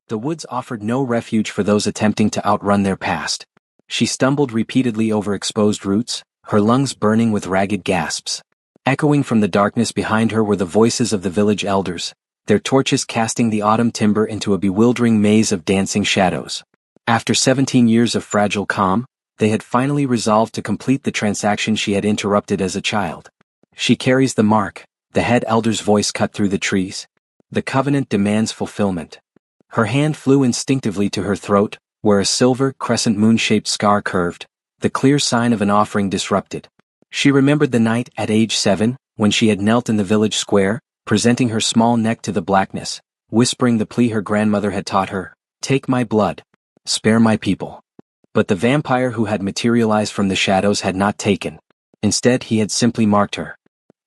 The woods offered no refuge for those attempting to outrun their past. She stumbled repeatedly over exposed roots, her lungs burning with ragged gasps. Echoing from the darkness behind her were the voices of the village elders, their torches casting the autumn timber into a bewildering maze of dancing shadows. After 17 years of fragile calm, they had finally resolved to complete the transaction she had interrupted as a child. She carries the mark, the head elder's voice cut through the trees. The covenant demands fulfillment. Her hand flew instinctively to her throat, where a silver crescent moon-shaped scar curved, the clear sign of an offering disrupted. She remembered the night at age 7, when she had knelt in the village square, presenting her small neck to the blackness, whispering the plea her grandmother had taught her, "Take my blood. Spare my people." But the vampire who had materialized from the shadows had not taken. Instead, he had simply marked her.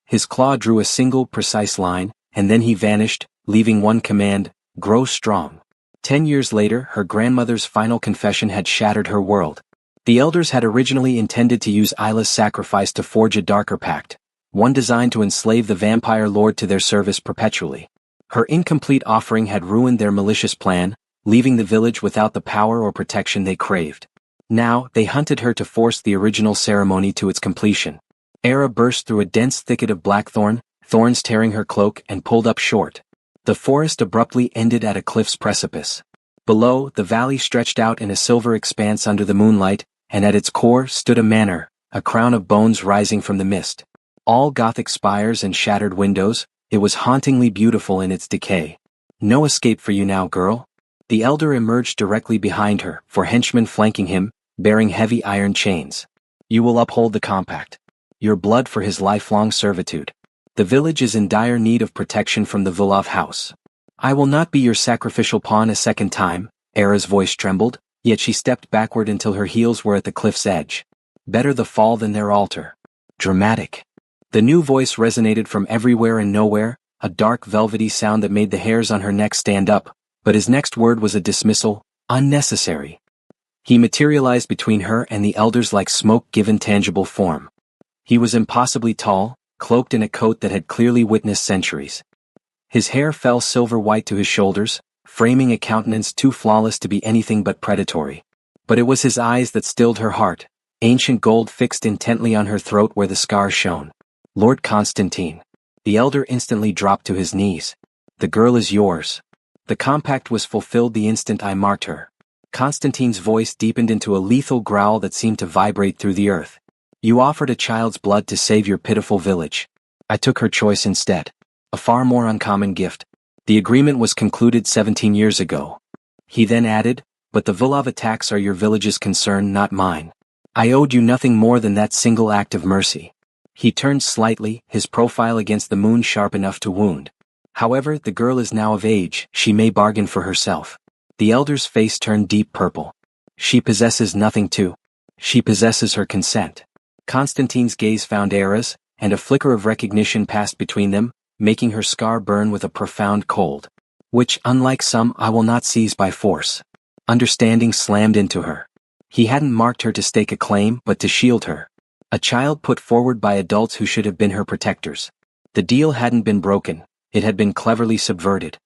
His claw drew a single, precise line, and then he vanished, leaving one command: grow strong. 10 years later, her grandmother's final confession had shattered her world. The elders had originally intended to use Isla's sacrifice to forge a darker pact, one designed to enslave the vampire lord to their service perpetually. Her incomplete offering had ruined their malicious plan, leaving the village without the power or protection they craved. Now, they hunted her to force the original ceremony to its completion. Era burst through a dense thicket of blackthorn, thorns tearing her cloak, and pulled up short. The forest abruptly ended at a cliff's precipice. Below, the valley stretched out in a silver expanse under the moonlight, and at its core stood a manor, a crown of bones rising from the mist. All Gothic spires and shattered windows, it was hauntingly beautiful in its decay. "No escape for you now, girl." The elder emerged directly behind her, four henchmen flanking him, bearing heavy iron chains. "You will uphold the compact. Your blood for his lifelong servitude. The village is in dire need of protection from the Vulov house." "I will not be your sacrificial pawn a second time," Era's voice trembled, yet she stepped backward until her heels were at the cliff's edge. "Better the fall than their altar." Dramatic. The new voice resonated from everywhere and nowhere, a dark velvety sound that made the hairs on her neck stand up, but his next word was a dismissal: unnecessary. He materialized between her and the elders like smoke given tangible form. He was impossibly tall, cloaked in a coat that had clearly witnessed centuries. His hair fell silver white to his shoulders, framing a countenance too flawless to be anything but predatory. But it was his eyes that stilled her heart, ancient gold fixed intently on her throat where the scar shone. "Lord Constantine." The elder instantly dropped to his knees. "The girl is yours. The compact was fulfilled the instant I marked her." Constantine's voice deepened into a lethal growl that seemed to vibrate through the earth. "You offered a child's blood to save your pitiful village. I took her choice instead. A far more uncommon gift. The agreement was concluded 17 years ago." He then added, "But the Vulov attacks are your village's concern, not mine. I owed you nothing more than that single act of mercy." He turned slightly, his profile against the moon sharp enough to wound. "However, the girl is now of age, she may bargain for herself." The elder's face turned deep purple. "She possesses nothing too. She possesses her consent." Constantine's gaze found Era's, and a flicker of recognition passed between them, making her scar burn with a profound cold. "Which, unlike some, I will not seize by force." Understanding slammed into her. He hadn't marked her to stake a claim, but to shield her. A child put forward by adults who should have been her protectors. The deal hadn't been broken, it had been cleverly subverted.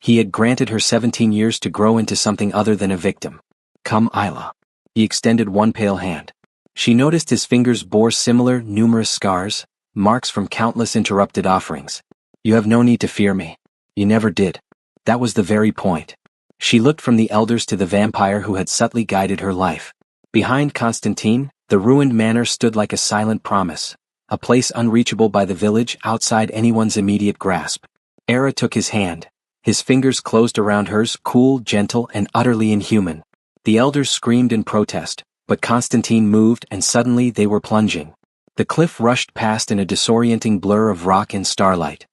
He had granted her 17 years to grow into something other than a victim. "Come, Isla." He extended one pale hand. She noticed his fingers bore similar, numerous scars, marks from countless interrupted offerings. "You have no need to fear me. You never did." That was the very point. She looked from the elders to the vampire who had subtly guided her life. Behind Constantine, the ruined manor stood like a silent promise, a place unreachable by the village, outside anyone's immediate grasp. Era took his hand. His fingers closed around hers, cool, gentle, and utterly inhuman. The elders screamed in protest, but Constantine moved and suddenly they were plunging. The cliff rushed past in a disorienting blur of rock and starlight.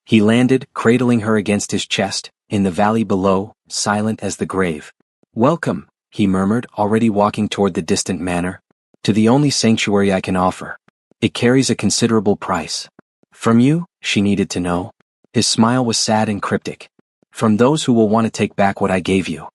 He landed, cradling her against his chest, in the valley below, silent as the grave. "Welcome," he murmured, already walking toward the distant manor. "To the only sanctuary I can offer. It carries a considerable price." "From you?" she needed to know. His smile was sad and cryptic. "From those who will want to take back what I gave you."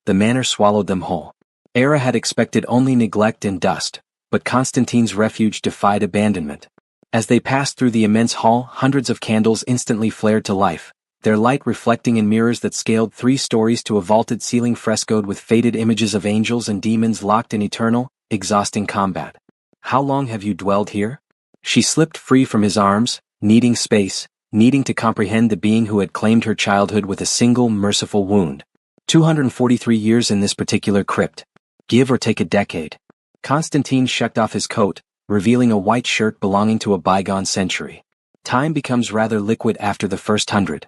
The manor swallowed them whole. Era had expected only neglect and dust, but Constantine's refuge defied abandonment. As they passed through the immense hall, hundreds of candles instantly flared to life, their light reflecting in mirrors that scaled 3 stories to a vaulted ceiling frescoed with faded images of angels and demons locked in eternal, exhausting combat. How long have you dwelled here? She slipped free from his arms, needing space, needing to comprehend the being who had claimed her childhood with a single merciful wound. 243 years in this particular crypt. Give or take a decade. Constantine shucked off his coat, revealing a white shirt belonging to a bygone century. Time becomes rather liquid after the first 100.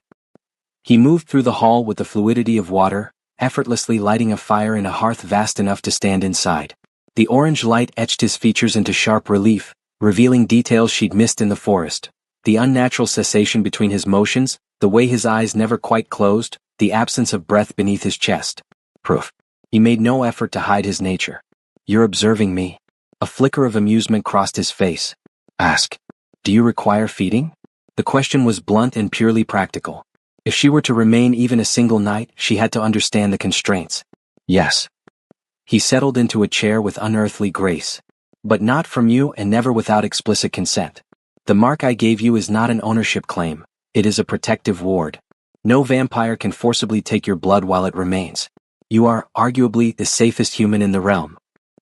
He moved through the hall with the fluidity of water, effortlessly lighting a fire in a hearth vast enough to stand inside. The orange light etched his features into sharp relief, revealing details she'd missed in the forest. The unnatural cessation between his motions, the way his eyes never quite closed, the absence of breath beneath his chest. Proof. He made no effort to hide his nature. You're observing me. A flicker of amusement crossed his face. Ask. Do you require feeding? The question was blunt and purely practical. If she were to remain even a single night, she had to understand the constraints. Yes. He settled into a chair with unearthly grace. But not from you and never without explicit consent. The mark I gave you is not an ownership claim, it is a protective ward. No vampire can forcibly take your blood while it remains. You are, arguably, the safest human in the realm.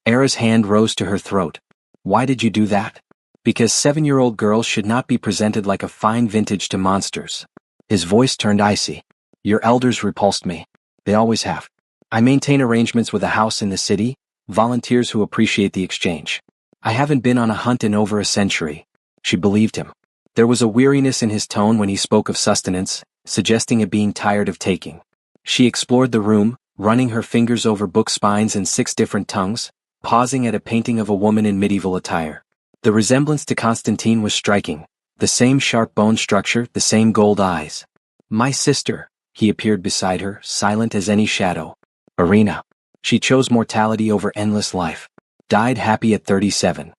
Era's hand rose to her throat. Why did you do that? Because 7-year-old girls should not be presented like a fine vintage to monsters. His voice turned icy. Your elders repulsed me. They always have. I maintain arrangements with a house in the city, volunteers who appreciate the exchange. I haven't been on a hunt in over a century. She believed him. There was a weariness in his tone when he spoke of sustenance, suggesting a being tired of taking. She explored the room, running her fingers over book spines in 6 different tongues, pausing at a painting of a woman in medieval attire. The resemblance to Constantine was striking, the same sharp bone structure, the same gold eyes. My sister, he appeared beside her, silent as any shadow. Irina. She chose mortality over endless life. Died happy at 37.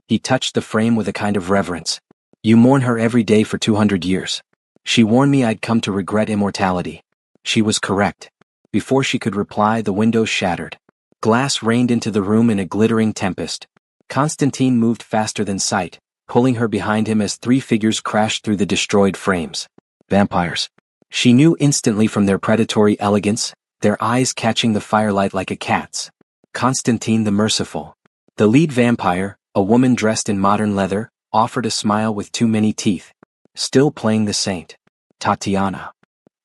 He touched the frame with a kind of reverence. You mourn her every day for 200 years. She warned me I'd come to regret immortality. She was correct. Before she could reply, the windows shattered. Glass rained into the room in a glittering tempest. Constantine moved faster than sight, pulling her behind him as 3 figures crashed through the destroyed frames. Vampires. She knew instantly from their predatory elegance, their eyes catching the firelight like a cat's. Constantine the Merciful. The lead vampire, a woman dressed in modern leather, offered a smile with too many teeth. Still playing the saint. Tatiana.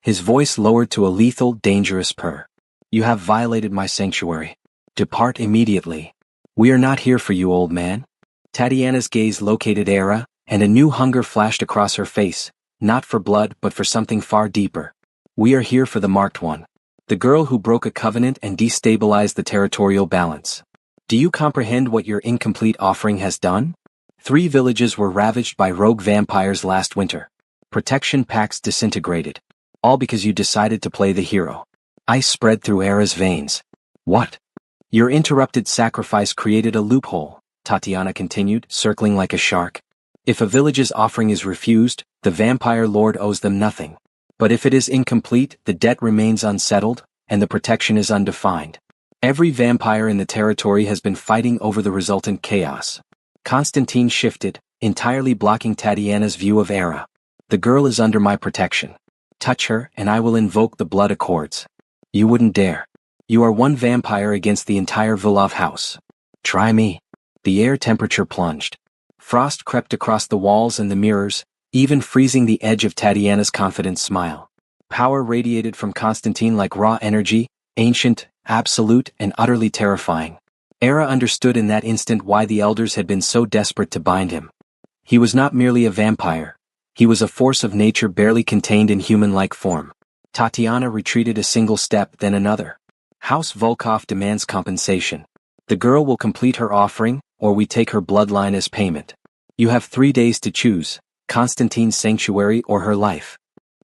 His voice lowered to a lethal, dangerous purr. You have violated my sanctuary. Depart immediately. We are not here for you, old man. Tatiana's gaze located Era, and a new hunger flashed across her face, not for blood but for something far deeper. We are here for the marked one. The girl who broke a covenant and destabilized the territorial balance. Do you comprehend what your incomplete offering has done? 3 villages were ravaged by rogue vampires last winter. Protection packs disintegrated. All because you decided to play the hero. Ice spread through Era's veins. What? Your interrupted sacrifice created a loophole, Tatiana continued, circling like a shark. If a village's offering is refused, the vampire lord owes them nothing. But if it is incomplete, the debt remains unsettled, and the protection is undefined. Every vampire in the territory has been fighting over the resultant chaos. Constantine shifted, entirely blocking Tatiana's view of Era. The girl is under my protection. Touch her, and I will invoke the blood accords. You wouldn't dare. You are one vampire against the entire Vilov house. Try me. The air temperature plunged. Frost crept across the walls and the mirrors, even freezing the edge of Tatiana's confident smile. Power radiated from Constantine like raw energy, ancient, absolute, and utterly terrifying. Era understood in that instant why the elders had been so desperate to bind him. He was not merely a vampire. He was a force of nature barely contained in human-like form. Tatiana retreated a single step, then another. House Volkov demands compensation. The girl will complete her offering, or we take her bloodline as payment. You have 3 days to choose, Constantine's sanctuary or her life.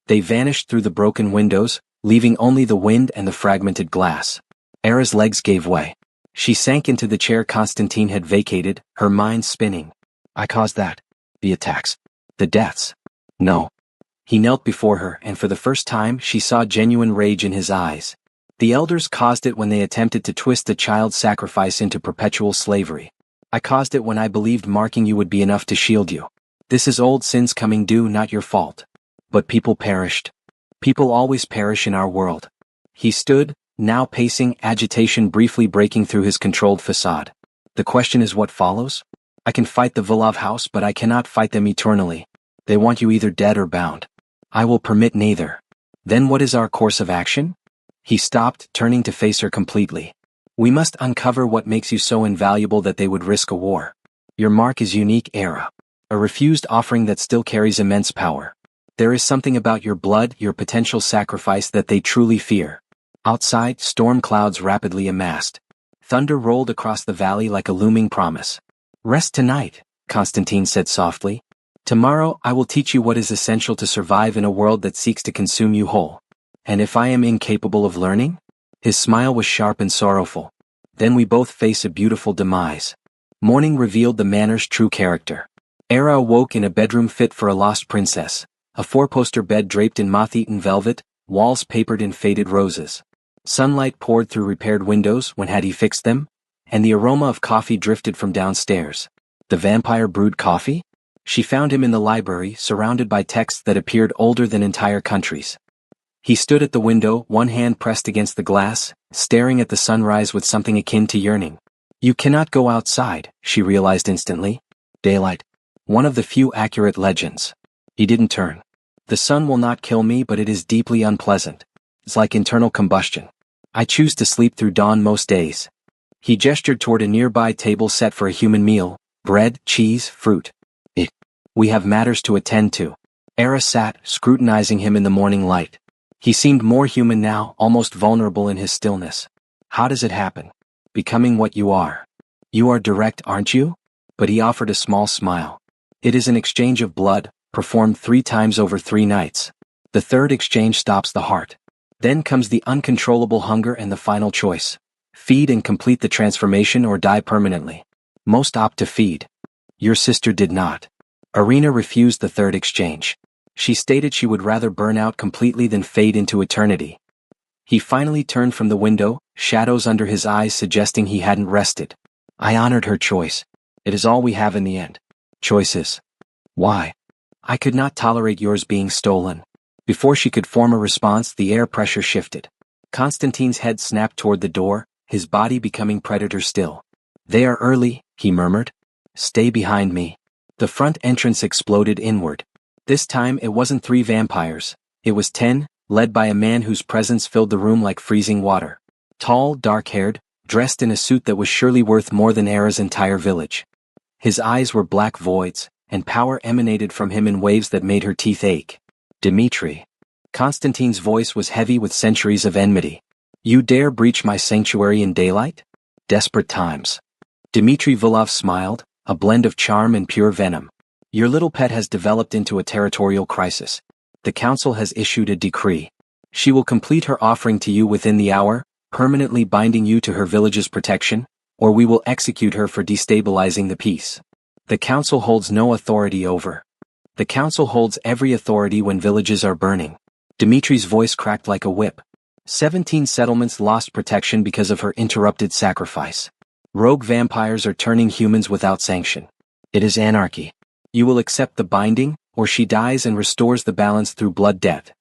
They vanished through the broken windows, leaving only the wind and the fragmented glass. Era's legs gave way. She sank into the chair Constantine had vacated, her mind spinning. I caused that. The attacks. The deaths. No. He knelt before her, and for the first time she saw genuine rage in his eyes. The elders caused it when they attempted to twist the child's sacrifice into perpetual slavery. I caused it when I believed marking you would be enough to shield you. This is old sins coming due, not your fault. But people perished. People always perish in our world. He stood, now pacing, agitation briefly breaking through his controlled facade. The question is what follows? I can fight the Vilov house but I cannot fight them eternally. They want you either dead or bound. I will permit neither. Then what is our course of action? He stopped, turning to face her completely. We must uncover what makes you so invaluable that they would risk a war. Your mark is unique, Era. A refused offering that still carries immense power. There is something about your blood, your potential sacrifice that they truly fear. Outside, storm clouds rapidly amassed. Thunder rolled across the valley like a looming promise. Rest tonight, Constantine said softly. Tomorrow I will teach you what is essential to survive in a world that seeks to consume you whole. And if I am incapable of learning? His smile was sharp and sorrowful. Then we both face a beautiful demise. Morning revealed the manor's true character. Era awoke in a bedroom fit for a lost princess, a four-poster bed draped in moth-eaten velvet, walls papered in faded roses. Sunlight poured through repaired windows when had he fixed them, and the aroma of coffee drifted from downstairs. The vampire brewed coffee? She found him in the library, surrounded by texts that appeared older than entire countries. He stood at the window, one hand pressed against the glass, staring at the sunrise with something akin to yearning. You cannot go outside, she realized instantly. Daylight. One of the few accurate legends. He didn't turn. The sun will not kill me, but it is deeply unpleasant. It's like internal combustion. I choose to sleep through dawn most days. He gestured toward a nearby table set for a human meal, bread, cheese, fruit. We have matters to attend to. Era sat, scrutinizing him in the morning light. He seemed more human now, almost vulnerable in his stillness. How does it happen? Becoming what you are. You are direct, aren't you? But he offered a small smile. It is an exchange of blood, performed 3 times over 3 nights. The third exchange stops the heart. Then comes the uncontrollable hunger and the final choice. Feed and complete the transformation or die permanently. Most opt to feed. Your sister did not. Arena refused the third exchange. She stated she would rather burn out completely than fade into eternity. He finally turned from the window, shadows under his eyes suggesting he hadn't rested. I honored her choice. It is all we have in the end. Choices. Why? I could not tolerate yours being stolen. Before she could form a response, the air pressure shifted. Constantine's head snapped toward the door, his body becoming predator still. They are early, he murmured. Stay behind me. The front entrance exploded inward. This time it wasn't 3 vampires, it was 10, led by a man whose presence filled the room like freezing water. Tall, dark-haired, dressed in a suit that was surely worth more than Era's entire village. His eyes were black voids, and power emanated from him in waves that made her teeth ache. Dmitri. Constantine's voice was heavy with centuries of enmity. You dare breach my sanctuary in daylight? Desperate times. Dmitri Vilov smiled, a blend of charm and pure venom. Your little pet has developed into a territorial crisis. The council has issued a decree. She will complete her offering to you within the hour, permanently binding you to her village's protection, or we will execute her for destabilizing the peace. The council holds no authority over. The council holds every authority when villages are burning. Dmitri's voice cracked like a whip. 17 settlements lost protection because of her interrupted sacrifice. Rogue vampires are turning humans without sanction. It is anarchy. You will accept the binding, or she dies and restores the balance through blood death.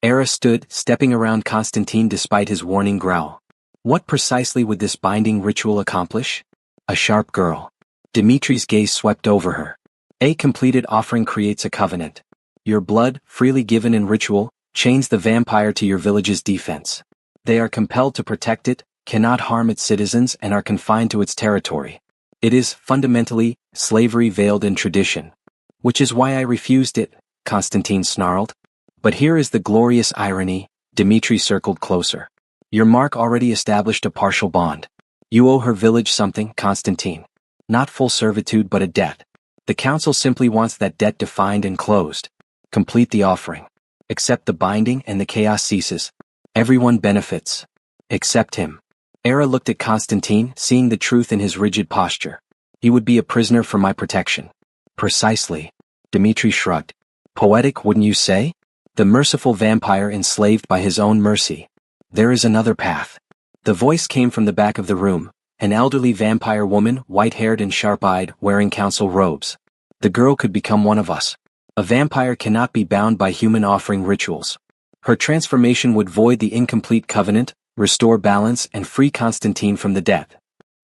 Era stood, stepping around Constantine despite his warning growl. What precisely would this binding ritual accomplish? A sharp girl. Dmitri's gaze swept over her. A completed offering creates a covenant. Your blood, freely given in ritual, chains the vampire to your village's defense. They are compelled to protect it, cannot harm its citizens and are confined to its territory. It is, fundamentally, slavery veiled in tradition. Which is why I refused it, Constantine snarled. But here is the glorious irony, Dmitri circled closer. Your mark already established a partial bond. You owe her village something, Constantine. Not full servitude but a debt. The council simply wants that debt defined and closed. Complete the offering. Accept the binding and the chaos ceases. Everyone benefits. Except him. Era looked at Constantine, seeing the truth in his rigid posture. He would be a prisoner for my protection. Precisely. Dmitri shrugged. Poetic, wouldn't you say? The merciful vampire enslaved by his own mercy. There is another path. The voice came from the back of the room, an elderly vampire woman, white-haired and sharp-eyed, wearing council robes. The girl could become one of us. A vampire cannot be bound by human offering rituals. Her transformation would void the incomplete covenant, restore balance and free Constantine from the death.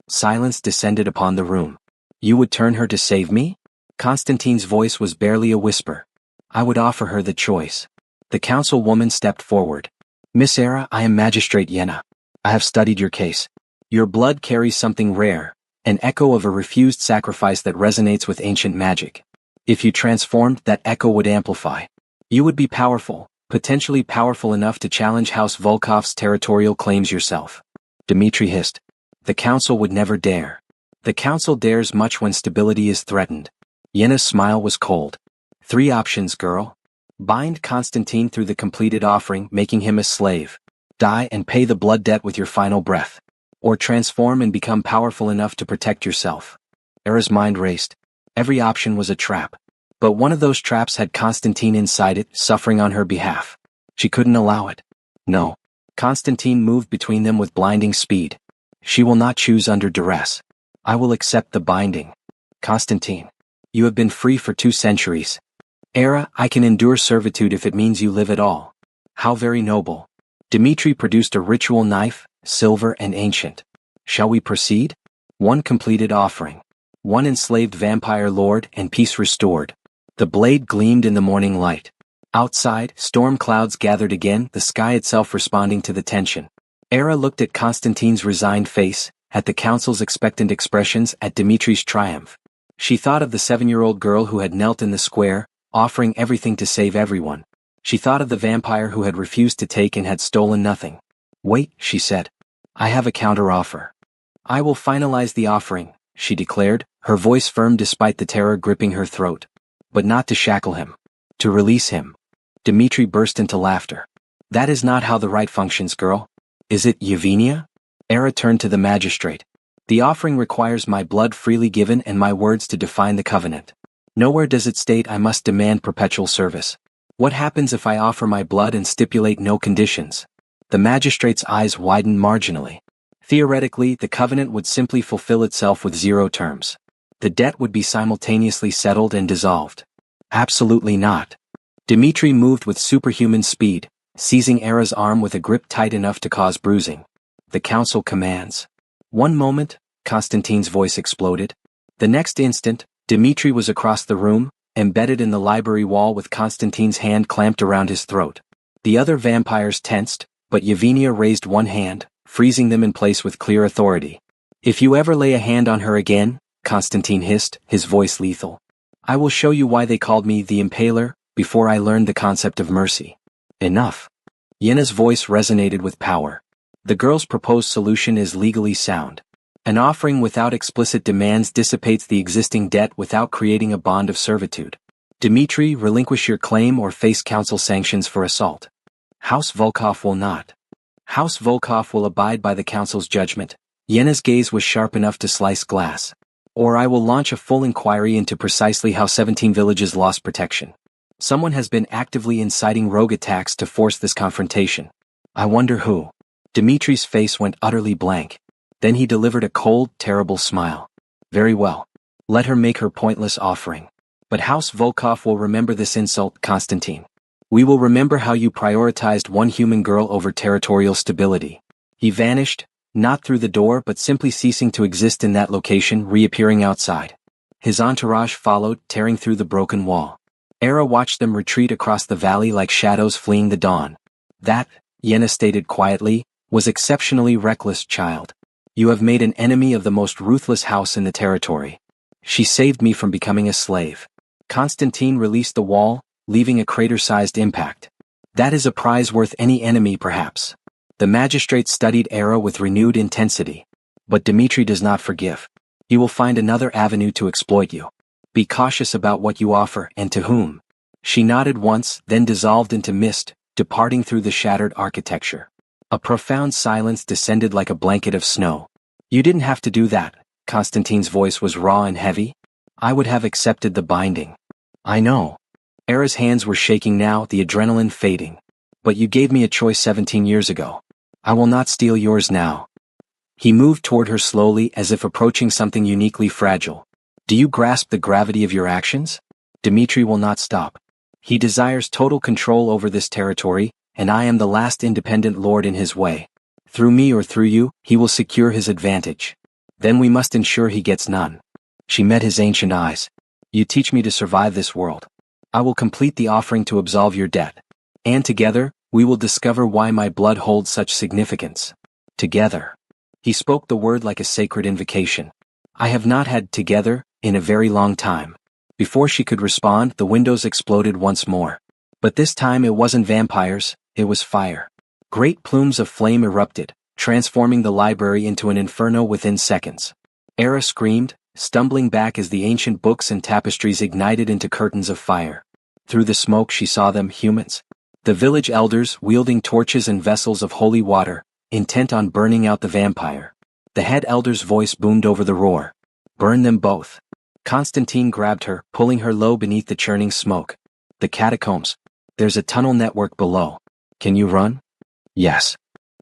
Silence descended upon the room. You would turn her to save me? Constantine's voice was barely a whisper. I would offer her the choice. The councilwoman stepped forward. Miss Era, I am Magistrate Yenna. I have studied your case. Your blood carries something rare, an echo of a refused sacrifice that resonates with ancient magic. If you transformed, that echo would amplify. You would be powerful, potentially powerful enough to challenge House Volkov's territorial claims yourself. Dmitri hissed. The council would never dare. The council dares much when stability is threatened. Yenna's smile was cold. 3 options, girl. Bind Constantine through the completed offering, making him a slave. Die and pay the blood debt with your final breath. Or transform and become powerful enough to protect yourself. Era's mind raced. Every option was a trap. But one of those traps had Constantine inside it, suffering on her behalf. She couldn't allow it. No. Constantine moved between them with blinding speed. She will not choose under duress. I will accept the binding. Constantine. You have been free for 2 centuries. Era, I can endure servitude if it means you live at all. How very noble. Dmitri produced a ritual knife, silver and ancient. Shall we proceed? 1 completed offering. 1 enslaved vampire lord and peace restored. The blade gleamed in the morning light. Outside, storm clouds gathered again, the sky itself responding to the tension. Era looked at Constantine's resigned face, at the council's expectant expressions, at Dmitri's triumph. She thought of the 7-year-old girl who had knelt in the square, offering everything to save everyone. She thought of the vampire who had refused to take and had stolen nothing. Wait, she said. I have a counter-offer. I will finalize the offering, she declared, her voice firm despite the terror gripping her throat. But not to shackle him. To release him. Dmitri burst into laughter. That is not how the rite functions, girl. Is it, Yevgenia? Era turned to the magistrate. The offering requires my blood freely given and my words to define the covenant. Nowhere does it state I must demand perpetual service. What happens if I offer my blood and stipulate no conditions? The magistrate's eyes widened marginally. Theoretically, the covenant would simply fulfill itself with 0 terms. The debt would be simultaneously settled and dissolved. Absolutely not. Dmitri moved with superhuman speed, seizing Era's arm with a grip tight enough to cause bruising. The council commands. 1 moment, Constantine's voice exploded. The next instant, Dmitri was across the room, embedded in the library wall with Constantine's hand clamped around his throat. The other vampires tensed, but Yevgenia raised 1 hand, freezing them in place with clear authority. If you ever lay a hand on her again, Constantine hissed, his voice lethal. I will show you why they called me the Impaler, before I learned the concept of mercy. Enough. Yenna's voice resonated with power. The girl's proposed solution is legally sound. An offering without explicit demands dissipates the existing debt without creating a bond of servitude. Dmitri, relinquish your claim or face council sanctions for assault. House Volkov will not. House Volkov will abide by the council's judgment. Yenna's gaze was sharp enough to slice glass. Or I will launch a full inquiry into precisely how 17 villages lost protection. Someone has been actively inciting rogue attacks to force this confrontation. I wonder who. Dmitri's face went utterly blank. Then he delivered a cold, terrible smile. Very well. Let her make her pointless offering. But House Volkov will remember this insult, Constantine. We will remember how you prioritized 1 human girl over territorial stability. He vanished, not through the door but simply ceasing to exist in that location, reappearing outside. His entourage followed, tearing through the broken wall. Era watched them retreat across the valley like shadows fleeing the dawn. That, Yenna stated quietly, was exceptionally reckless, child. You have made an enemy of the most ruthless house in the territory. She saved me from becoming a slave. Constantine released the wall, leaving a crater-sized impact. That is a prize worth any enemy, perhaps. The magistrate studied Era with renewed intensity. But Dmitri does not forgive. He will find another avenue to exploit you. Be cautious about what you offer and to whom. She nodded once, then dissolved into mist, departing through the shattered architecture. A profound silence descended like a blanket of snow. You didn't have to do that. Constantine's voice was raw and heavy. I would have accepted the binding. I know. Era's hands were shaking now, the adrenaline fading. But you gave me a choice 17 years ago. I will not steal yours now. He moved toward her slowly as if approaching something uniquely fragile. Do you grasp the gravity of your actions? Dmitri will not stop. He desires total control over this territory, and I am the last independent lord in his way. Through me or through you, he will secure his advantage. Then we must ensure he gets none. She met his ancient eyes. You teach me to survive this world. I will complete the offering to absolve your debt. And together, we will discover why my blood holds such significance. Together. He spoke the word like a sacred invocation. I have not had together in a very long time. Before she could respond, the windows exploded once more. But this time it wasn't vampires, it was fire. Great plumes of flame erupted, transforming the library into an inferno within seconds. Era screamed, stumbling back as the ancient books and tapestries ignited into curtains of fire. Through the smoke she saw them, humans. The village elders wielding torches and vessels of holy water, intent on burning out the vampire. The head elder's voice boomed over the roar. Burn them both. Constantine grabbed her, pulling her low beneath the churning smoke. The catacombs. There's a tunnel network below. Can you run? Yes.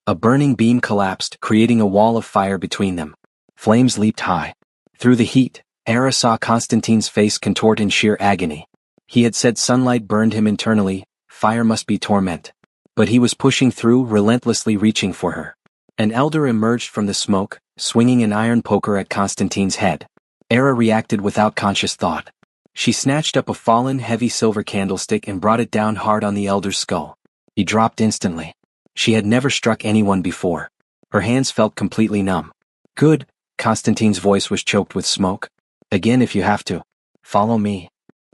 A burning beam collapsed, creating a wall of fire between them. Flames leaped high. Through the heat, Era saw Constantine's face contort in sheer agony. He had said sunlight burned him internally, fire must be torment. But he was pushing through, relentlessly reaching for her. An elder emerged from the smoke, swinging an iron poker at Constantine's head. Era reacted without conscious thought. She snatched up a fallen, heavy silver candlestick and brought it down hard on the elder's skull. He dropped instantly. She had never struck anyone before. Her hands felt completely numb. Good. Constantine's voice was choked with smoke. Again if you have to. Follow me.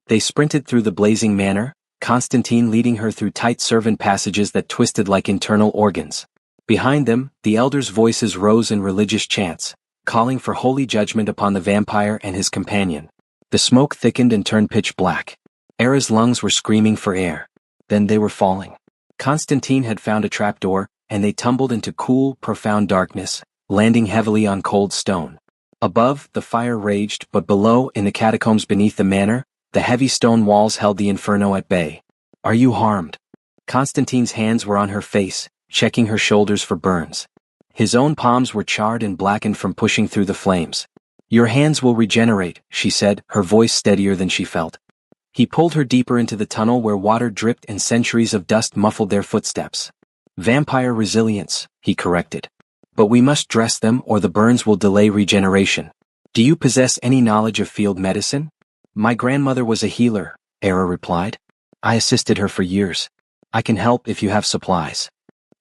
They sprinted through the blazing manor, Constantine leading her through tight servant passages that twisted like internal organs. Behind them, the elders' voices rose in religious chants, calling for holy judgment upon the vampire and his companion. The smoke thickened and turned pitch black. Era's lungs were screaming for air. Then they were falling. Constantine had found a trapdoor, and they tumbled into cool, profound darkness, landing heavily on cold stone. Above, the fire raged, but below, in the catacombs beneath the manor, the heavy stone walls held the inferno at bay. Are you harmed? Constantine's hands were on her face, checking her shoulders for burns. His own palms were charred and blackened from pushing through the flames. Your hands will regenerate, she said, her voice steadier than she felt. He pulled her deeper into the tunnel where water dripped and centuries of dust muffled their footsteps. Vampire resilience, he corrected. But we must dress them or the burns will delay regeneration. Do you possess any knowledge of field medicine? My grandmother was a healer, Era replied. I assisted her for years. I can help if you have supplies.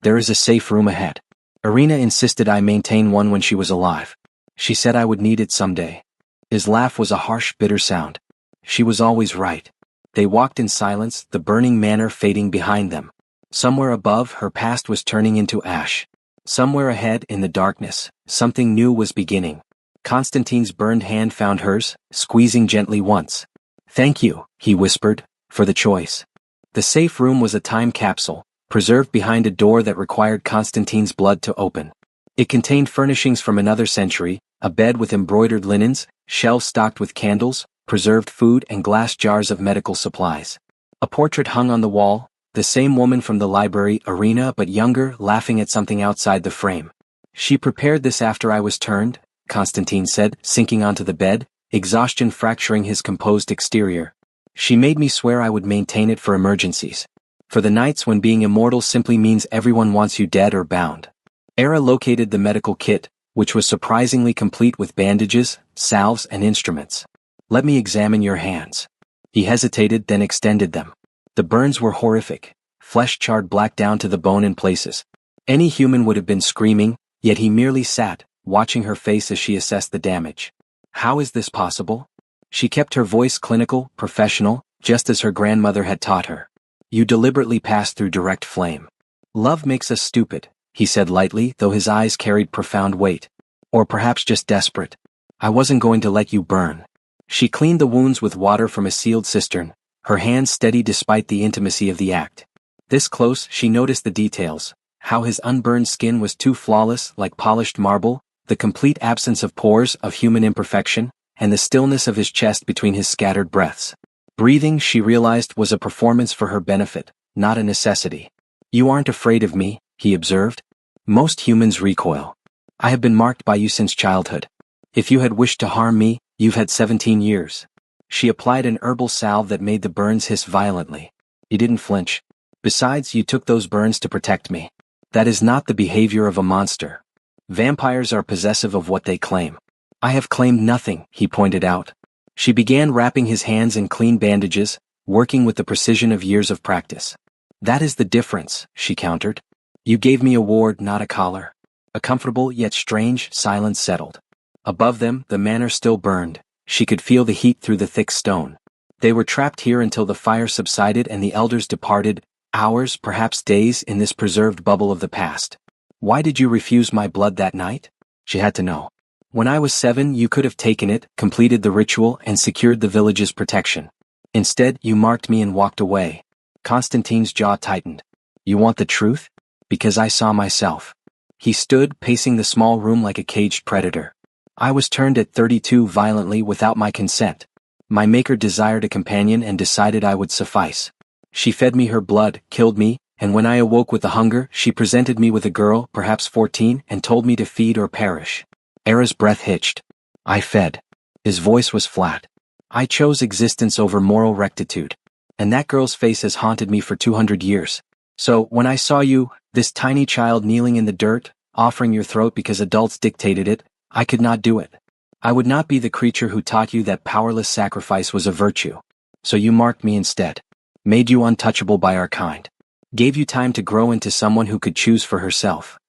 There is a safe room ahead. Irina insisted I maintain one when she was alive. She said I would need it someday. His laugh was a harsh, bitter sound. She was always right. They walked in silence, the burning manor fading behind them. Somewhere above, her past was turning into ash. Somewhere ahead, in the darkness, something new was beginning. Constantine's burned hand found hers, squeezing gently once. Thank you, he whispered, for the choice. The safe room was a time capsule, preserved behind a door that required Constantine's blood to open. It contained furnishings from another century, a bed with embroidered linens, shelves stocked with candles, preserved food and glass jars of medical supplies. A portrait hung on the wall, the same woman from the library, Irina but younger, laughing at something outside the frame. She prepared this after I was turned, Constantine said, sinking onto the bed, exhaustion fracturing his composed exterior. She made me swear I would maintain it for emergencies. For the nights when being immortal simply means everyone wants you dead or bound. Era located the medical kit, which was surprisingly complete with bandages, salves and instruments. Let me examine your hands. He hesitated, then extended them. The burns were horrific, flesh charred black down to the bone in places. Any human would have been screaming, yet he merely sat, watching her face as she assessed the damage. How is this possible? She kept her voice clinical, professional, just as her grandmother had taught her. You deliberately passed through direct flame. Love makes us stupid, he said lightly, though his eyes carried profound weight. Or perhaps just desperate. I wasn't going to let you burn. She cleaned the wounds with water from a sealed cistern, her hands steady despite the intimacy of the act. This close, she noticed the details, how his unburned skin was too flawless, like polished marble, the complete absence of pores of human imperfection, and the stillness of his chest between his scattered breaths. Breathing, she realized, was a performance for her benefit, not a necessity. You aren't afraid of me, he observed. Most humans recoil. I have been marked by you since childhood. If you had wished to harm me, you've had 17 years. She applied an herbal salve that made the burns hiss violently. He didn't flinch. Besides, you took those burns to protect me. That is not the behavior of a monster. Vampires are possessive of what they claim. I have claimed nothing, he pointed out. She began wrapping his hands in clean bandages, working with the precision of years of practice. That is the difference, she countered. You gave me a ward, not a collar. A comfortable yet strange silence settled. Above them, the manor still burned. She could feel the heat through the thick stone. They were trapped here until the fire subsided and the elders departed, hours, perhaps days, in this preserved bubble of the past. Why did you refuse my blood that night? She had to know. When I was 7, you could have taken it, completed the ritual, and secured the village's protection. Instead, you marked me and walked away. Constantine's jaw tightened. You want the truth? Because I saw myself. He stood, pacing the small room like a caged predator. I was turned at 32 violently without my consent. My maker desired a companion and decided I would suffice. She fed me her blood, killed me, and when I awoke with the hunger, she presented me with a girl, perhaps 14, and told me to feed or perish. Era's breath hitched. I fed. His voice was flat. I chose existence over moral rectitude. And that girl's face has haunted me for 200 years. So, when I saw you, this tiny child kneeling in the dirt, offering your throat because adults dictated it, I could not do it. I would not be the creature who taught you that powerless sacrifice was a virtue. So you marked me instead. Made you untouchable by our kind. Gave you time to grow into someone who could choose for herself.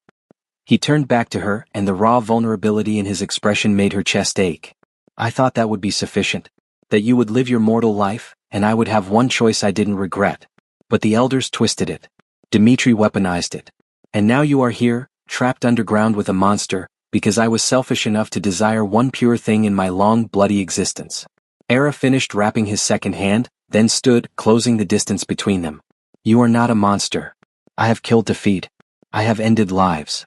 He turned back to her, and the raw vulnerability in his expression made her chest ache. I thought that would be sufficient. That you would live your mortal life, and I would have one choice I didn't regret. But the elders twisted it. Dmitri weaponized it. And now you are here, trapped underground with a monster, because I was selfish enough to desire one pure thing in my long, bloody existence. Era finished wrapping his second hand, then stood, closing the distance between them. You are not a monster. I have killed to feed. I have ended lives.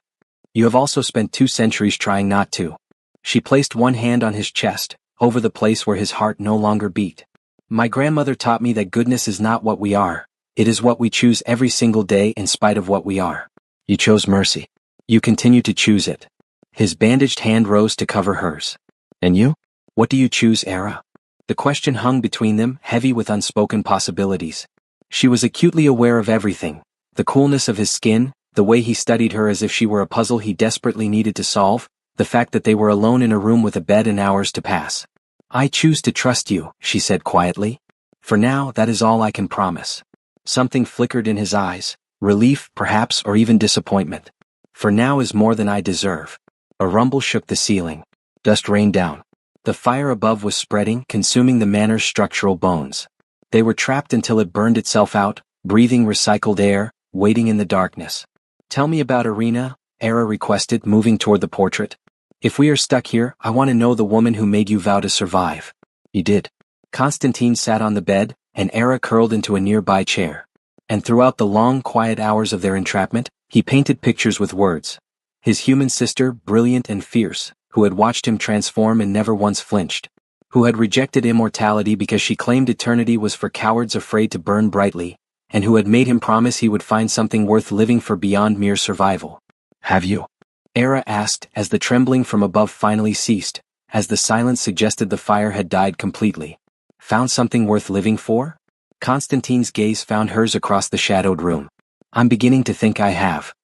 You have also spent 2 centuries trying not to. She placed one hand on his chest, over the place where his heart no longer beat. My grandmother taught me that goodness is not what we are. It is what we choose every single day in spite of what we are. You chose mercy. You continue to choose it. His bandaged hand rose to cover hers. And you? What do you choose, Era? The question hung between them, heavy with unspoken possibilities. She was acutely aware of everything. The coolness of his skin, the way he studied her as if she were a puzzle he desperately needed to solve, the fact that they were alone in a room with a bed and hours to pass. I choose to trust you, she said quietly. For now, that is all I can promise. Something flickered in his eyes, relief, perhaps, or even disappointment. For now is more than I deserve. A rumble shook the ceiling. Dust rained down. The fire above was spreading, consuming the manor's structural bones. They were trapped until it burned itself out, breathing recycled air, waiting in the darkness. Tell me about Irina, Era requested, moving toward the portrait. If we are stuck here, I want to know the woman who made you vow to survive. You did. Constantine sat on the bed, and Era curled into a nearby chair. And throughout the long, quiet hours of their entrapment, he painted pictures with words. His human sister, brilliant and fierce, who had watched him transform and never once flinched. Who had rejected immortality because she claimed eternity was for cowards afraid to burn brightly, and who had made him promise he would find something worth living for beyond mere survival. Have you? Era asked as the trembling from above finally ceased, as the silence suggested the fire had died completely. Found something worth living for? Constantine's gaze found hers across the shadowed room. I'm beginning to think I have.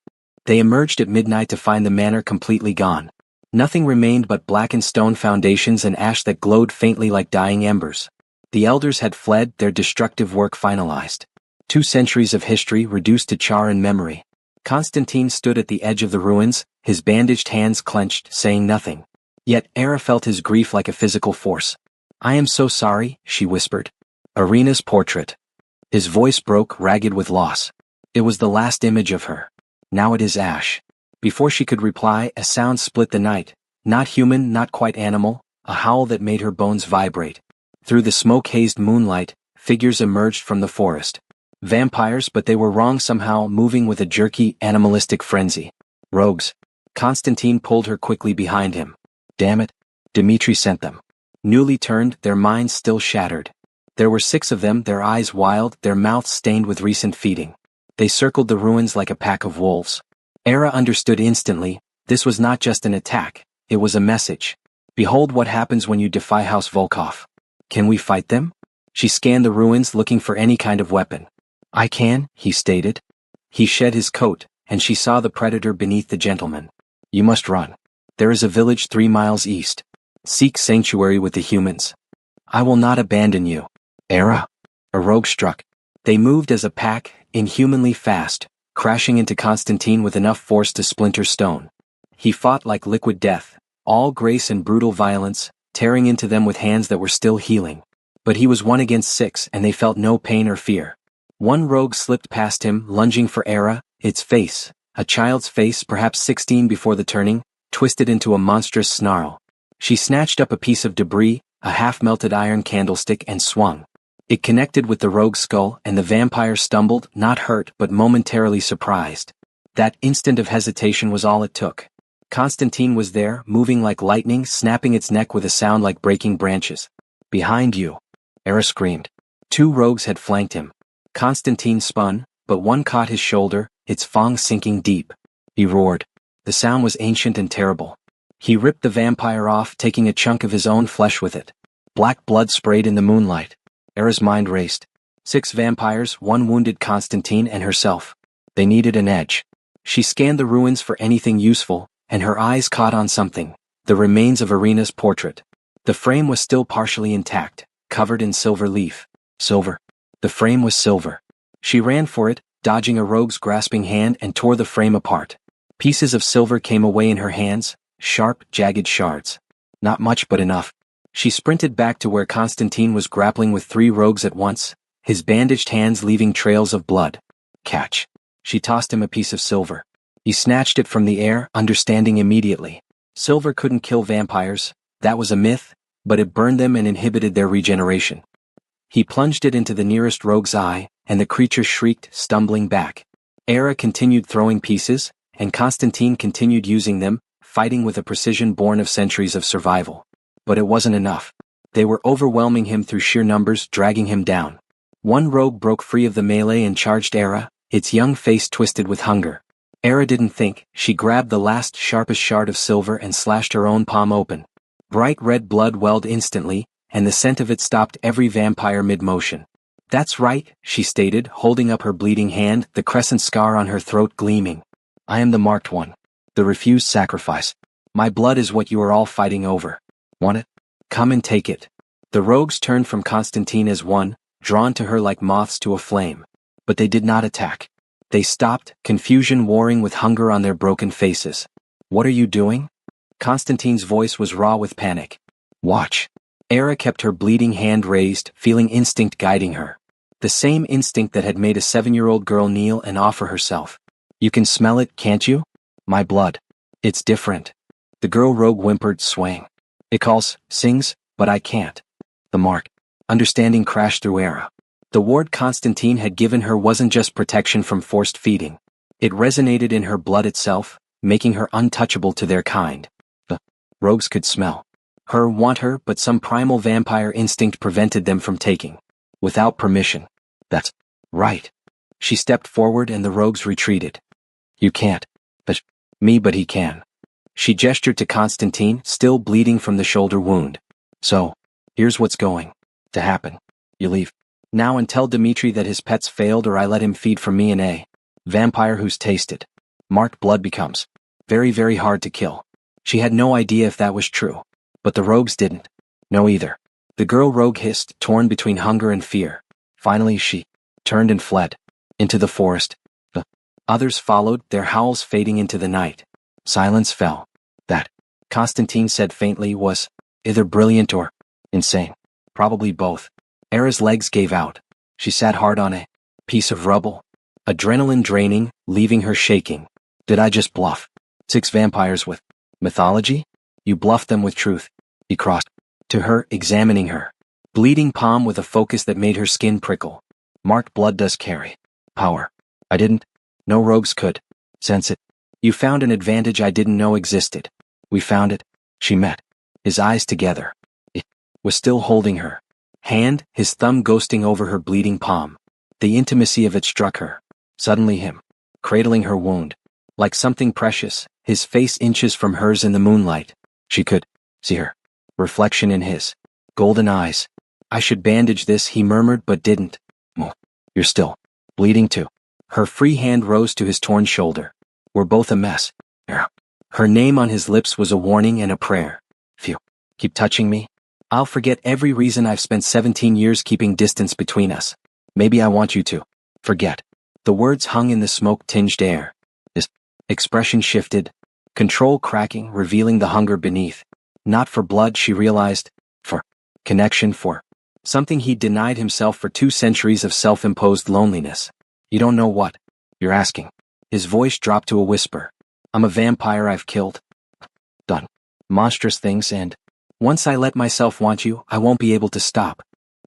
They emerged at midnight to find the manor completely gone. Nothing remained but blackened stone foundations and ash that glowed faintly like dying embers. The elders had fled, their destructive work finalized. 2 centuries of history reduced to char and memory. Constantine stood at the edge of the ruins, his bandaged hands clenched, saying nothing. Yet Era felt his grief like a physical force. I am so sorry, she whispered. Irina's portrait. His voice broke, ragged with loss. It was the last image of her. Now it is ash. Before she could reply, a sound split the night. Not human, not quite animal, a howl that made her bones vibrate. Through the smoke-hazed moonlight, figures emerged from the forest. Vampires, but they were wrong somehow, moving with a jerky, animalistic frenzy. Rogues. Constantine pulled her quickly behind him. Damn it. Dmitri sent them. Newly turned, their minds still shattered. There were 6 of them, their eyes wild, their mouths stained with recent feeding. They circled the ruins like a pack of wolves. Era understood instantly, this was not just an attack, it was a message. Behold what happens when you defy House Volkov. Can we fight them? She scanned the ruins looking for any kind of weapon. I can, he stated. He shed his coat, and she saw the predator beneath the gentleman. You must run. There is a village 3 miles east. Seek sanctuary with the humans. I will not abandon you. Era. A rogue struck. They moved as a pack, inhumanly fast, crashing into Constantine with enough force to splinter stone. He fought like liquid death, all grace and brutal violence, tearing into them with hands that were still healing. But he was 1 against 6 and they felt no pain or fear. One rogue slipped past him, lunging for Era, its face, a child's face perhaps 16 before the turning, twisted into a monstrous snarl. She snatched up a piece of debris, a half-melted iron candlestick, and swung. It connected with the rogue's skull, and the vampire stumbled, not hurt but momentarily surprised. That instant of hesitation was all it took. Constantine was there, moving like lightning, snapping its neck with a sound like breaking branches. Behind you! Era screamed. 2 rogues had flanked him. Constantine spun, but one caught his shoulder, its fang sinking deep. He roared. The sound was ancient and terrible. He ripped the vampire off, taking a chunk of his own flesh with it. Black blood sprayed in the moonlight. Era's mind raced. 6 vampires, 1 wounded Constantine and herself. They needed an edge. She scanned the ruins for anything useful, and her eyes caught on something. The remains of Irina's portrait. The frame was still partially intact, covered in silver leaf. Silver. The frame was silver. She ran for it, dodging a rogue's grasping hand, and tore the frame apart. Pieces of silver came away in her hands, sharp, jagged shards. Not much but enough. She sprinted back to where Constantine was grappling with 3 rogues at once, his bandaged hands leaving trails of blood. Catch. She tossed him a piece of silver. He snatched it from the air, understanding immediately. Silver couldn't kill vampires, that was a myth, but it burned them and inhibited their regeneration. He plunged it into the nearest rogue's eye, and the creature shrieked, stumbling back. Era continued throwing pieces, and Constantine continued using them, fighting with a precision born of centuries of survival. But it wasn't enough. They were overwhelming him through sheer numbers, dragging him down. One rogue broke free of the melee and charged Era, its young face twisted with hunger. Era didn't think, she grabbed the last sharpest shard of silver and slashed her own palm open. Bright red blood welled instantly, and the scent of it stopped every vampire mid-motion. That's right, she stated, holding up her bleeding hand, the crescent scar on her throat gleaming. I am the marked one. The refused sacrifice. My blood is what you are all fighting over. Want it? Come and take it. The rogues turned from Constantine as one, drawn to her like moths to a flame. But they did not attack. They stopped, confusion warring with hunger on their broken faces. What are you doing? Constantine's voice was raw with panic. Watch. Era kept her bleeding hand raised, feeling instinct guiding her. The same instinct that had made a 7-year-old girl kneel and offer herself. You can smell it, can't you? My blood. It's different. The girl rogue whimpered, swaying. It calls, sings, but I can't. The mark. Understanding crashed through Era. The ward Constantine had given her wasn't just protection from forced feeding. It resonated in her blood itself, making her untouchable to their kind. The rogues could smell her, want her, but some primal vampire instinct prevented them from taking. Without permission. That's right. She stepped forward and the rogues retreated. You can't. But he can. She gestured to Constantine, still bleeding from the shoulder wound. So, here's what's going to happen. You leave now and tell Dmitri that his pets failed or I let him feed from me and a vampire who's tasted marked blood becomes very, very hard to kill. She had no idea if that was true. But the rogues didn't know either. The girl rogue hissed, torn between hunger and fear. Finally she turned and fled into the forest. The others followed, their howls fading into the night. Silence fell. That, Constantine said faintly, was either brilliant or insane. Probably both. Era's legs gave out. She sat hard on a piece of rubble. Adrenaline draining, leaving her shaking. Did I just bluff? 6 vampires with mythology? You bluffed them with truth. He crossed to her, examining her bleeding palm with a focus that made her skin prickle. Marked blood does carry power. I didn't. No rogues could sense it. You found an advantage I didn't know existed. We found it. She met his eyes together. It was still holding her hand, his thumb ghosting over her bleeding palm. The intimacy of it struck her. Suddenly him, cradling her wound. Like something precious, his face inches from hers in the moonlight. She could see her reflection in his golden eyes. I should bandage this, he murmured, but didn't. Oh, you're still bleeding too. Her free hand rose to his torn shoulder. We're both a mess. Her name on his lips was a warning and a prayer. Phew. Keep touching me? I'll forget every reason I've spent 17 years keeping distance between us. Maybe I want you to forget. The words hung in the smoke-tinged air. His expression shifted, control cracking, revealing the hunger beneath. Not for blood, she realized, for connection, for something he'd denied himself for 2 centuries of self-imposed loneliness. You don't know what you're asking. His voice dropped to a whisper. I'm a vampire. I've killed, done monstrous things, and once I let myself want you, I won't be able to stop.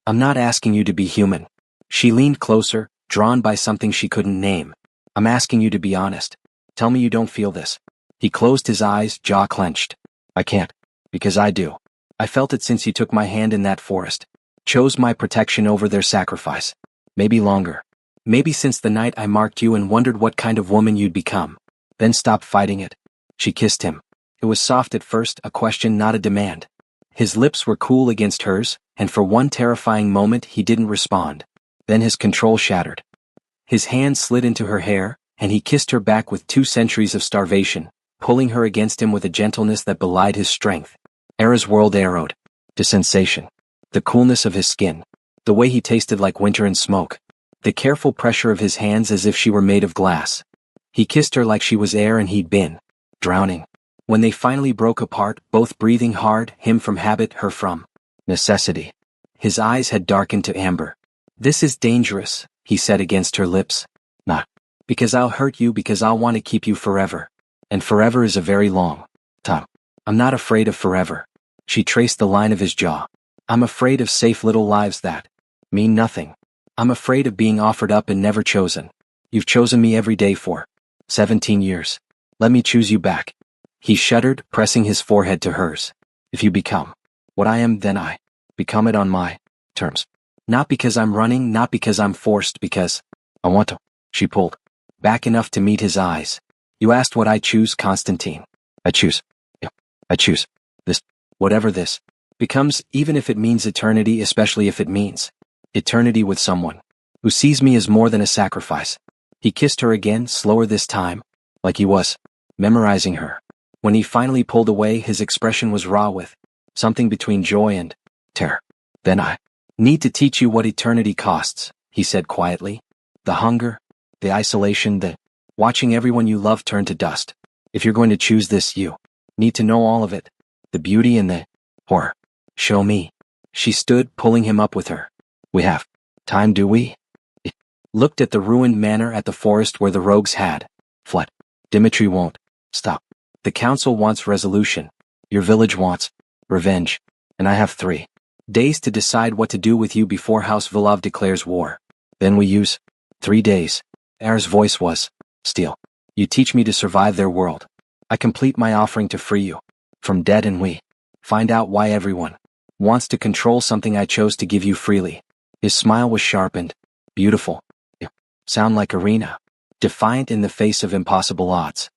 I'm not asking you to be human. She leaned closer, drawn by something she couldn't name. I'm asking you to be honest. Tell me you don't feel this. He closed his eyes, jaw clenched. I can't. Because I do. I felt it since you took my hand in that forest. Chose my protection over their sacrifice. Maybe longer. Maybe since the night I marked you and wondered what kind of woman you'd become. Then stop fighting it. She kissed him. It was soft at first, a question, not a demand. His lips were cool against hers, and for one terrifying moment he didn't respond. Then his control shattered. His hand slid into her hair, and he kissed her back with 2 centuries of starvation, pulling her against him with a gentleness that belied his strength. Era's world arrowed to sensation. The coolness of his skin, the way he tasted like winter and smoke, the careful pressure of his hands as if she were made of glass. He kissed her like she was air and he'd been drowning. When they finally broke apart, both breathing hard, him from habit, her from necessity. His eyes had darkened to amber. This is dangerous, he said against her lips. Not because I'll hurt you, because I'll want to keep you forever. And forever is a very long time. I'm not afraid of forever. She traced the line of his jaw. I'm afraid of safe little lives that mean nothing. I'm afraid of being offered up and never chosen. You've chosen me every day for 17 years. Let me choose you back. He shuddered, pressing his forehead to hers. If you become what I am, then I become it on my terms. Not because I'm running, not because I'm forced, because I want to. She pulled back enough to meet his eyes. You asked what I choose, Constantine. I choose. Yeah, I choose. This. Whatever this becomes, even if it means eternity, especially if it means eternity with someone who sees me as more than a sacrifice. He kissed her again, slower this time, like he was memorizing her. When he finally pulled away, his expression was raw with something between joy and terror. Then I need to teach you what eternity costs, he said quietly. The hunger, the isolation, the watching everyone you love turn to dust. If you're going to choose this, you need to know all of it. The beauty and the horror. Show me. She stood, pulling him up with her. We have time, do we? It looked at the ruined manor, at the forest where the rogues had fled. Dimitri won't stop. The council wants resolution. Your village wants revenge. And I have 3 days to decide what to do with you before House Vilov declares war. Then we use 3 days. Era's voice was steel. You teach me to survive their world. I complete my offering to free you from debt, and we find out why everyone wants to control something I chose to give you freely. His smile was sharp and beautiful. You sound like Irina, defiant in the face of impossible odds.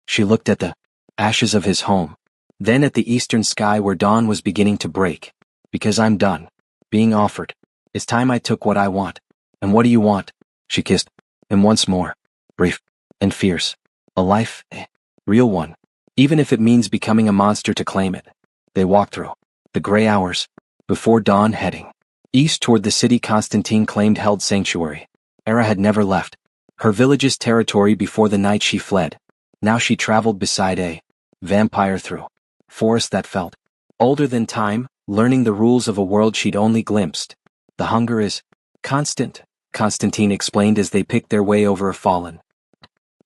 She looked at the ashes of his home, then at the eastern sky where dawn was beginning to break. Because I'm done being offered. It's time I took what I want. And what do you want? She kissed him once more, brief and fierce. A life, a real one, even if it means becoming a monster to claim it. They walked through the gray hours before dawn, heading east toward the city Constantine claimed held sanctuary. Era had never left her village's territory before the night she fled. Now she traveled beside a vampire through forest that felt older than time, learning the rules of a world she'd only glimpsed. The hunger is constant, Constantine explained as they picked their way over a fallen.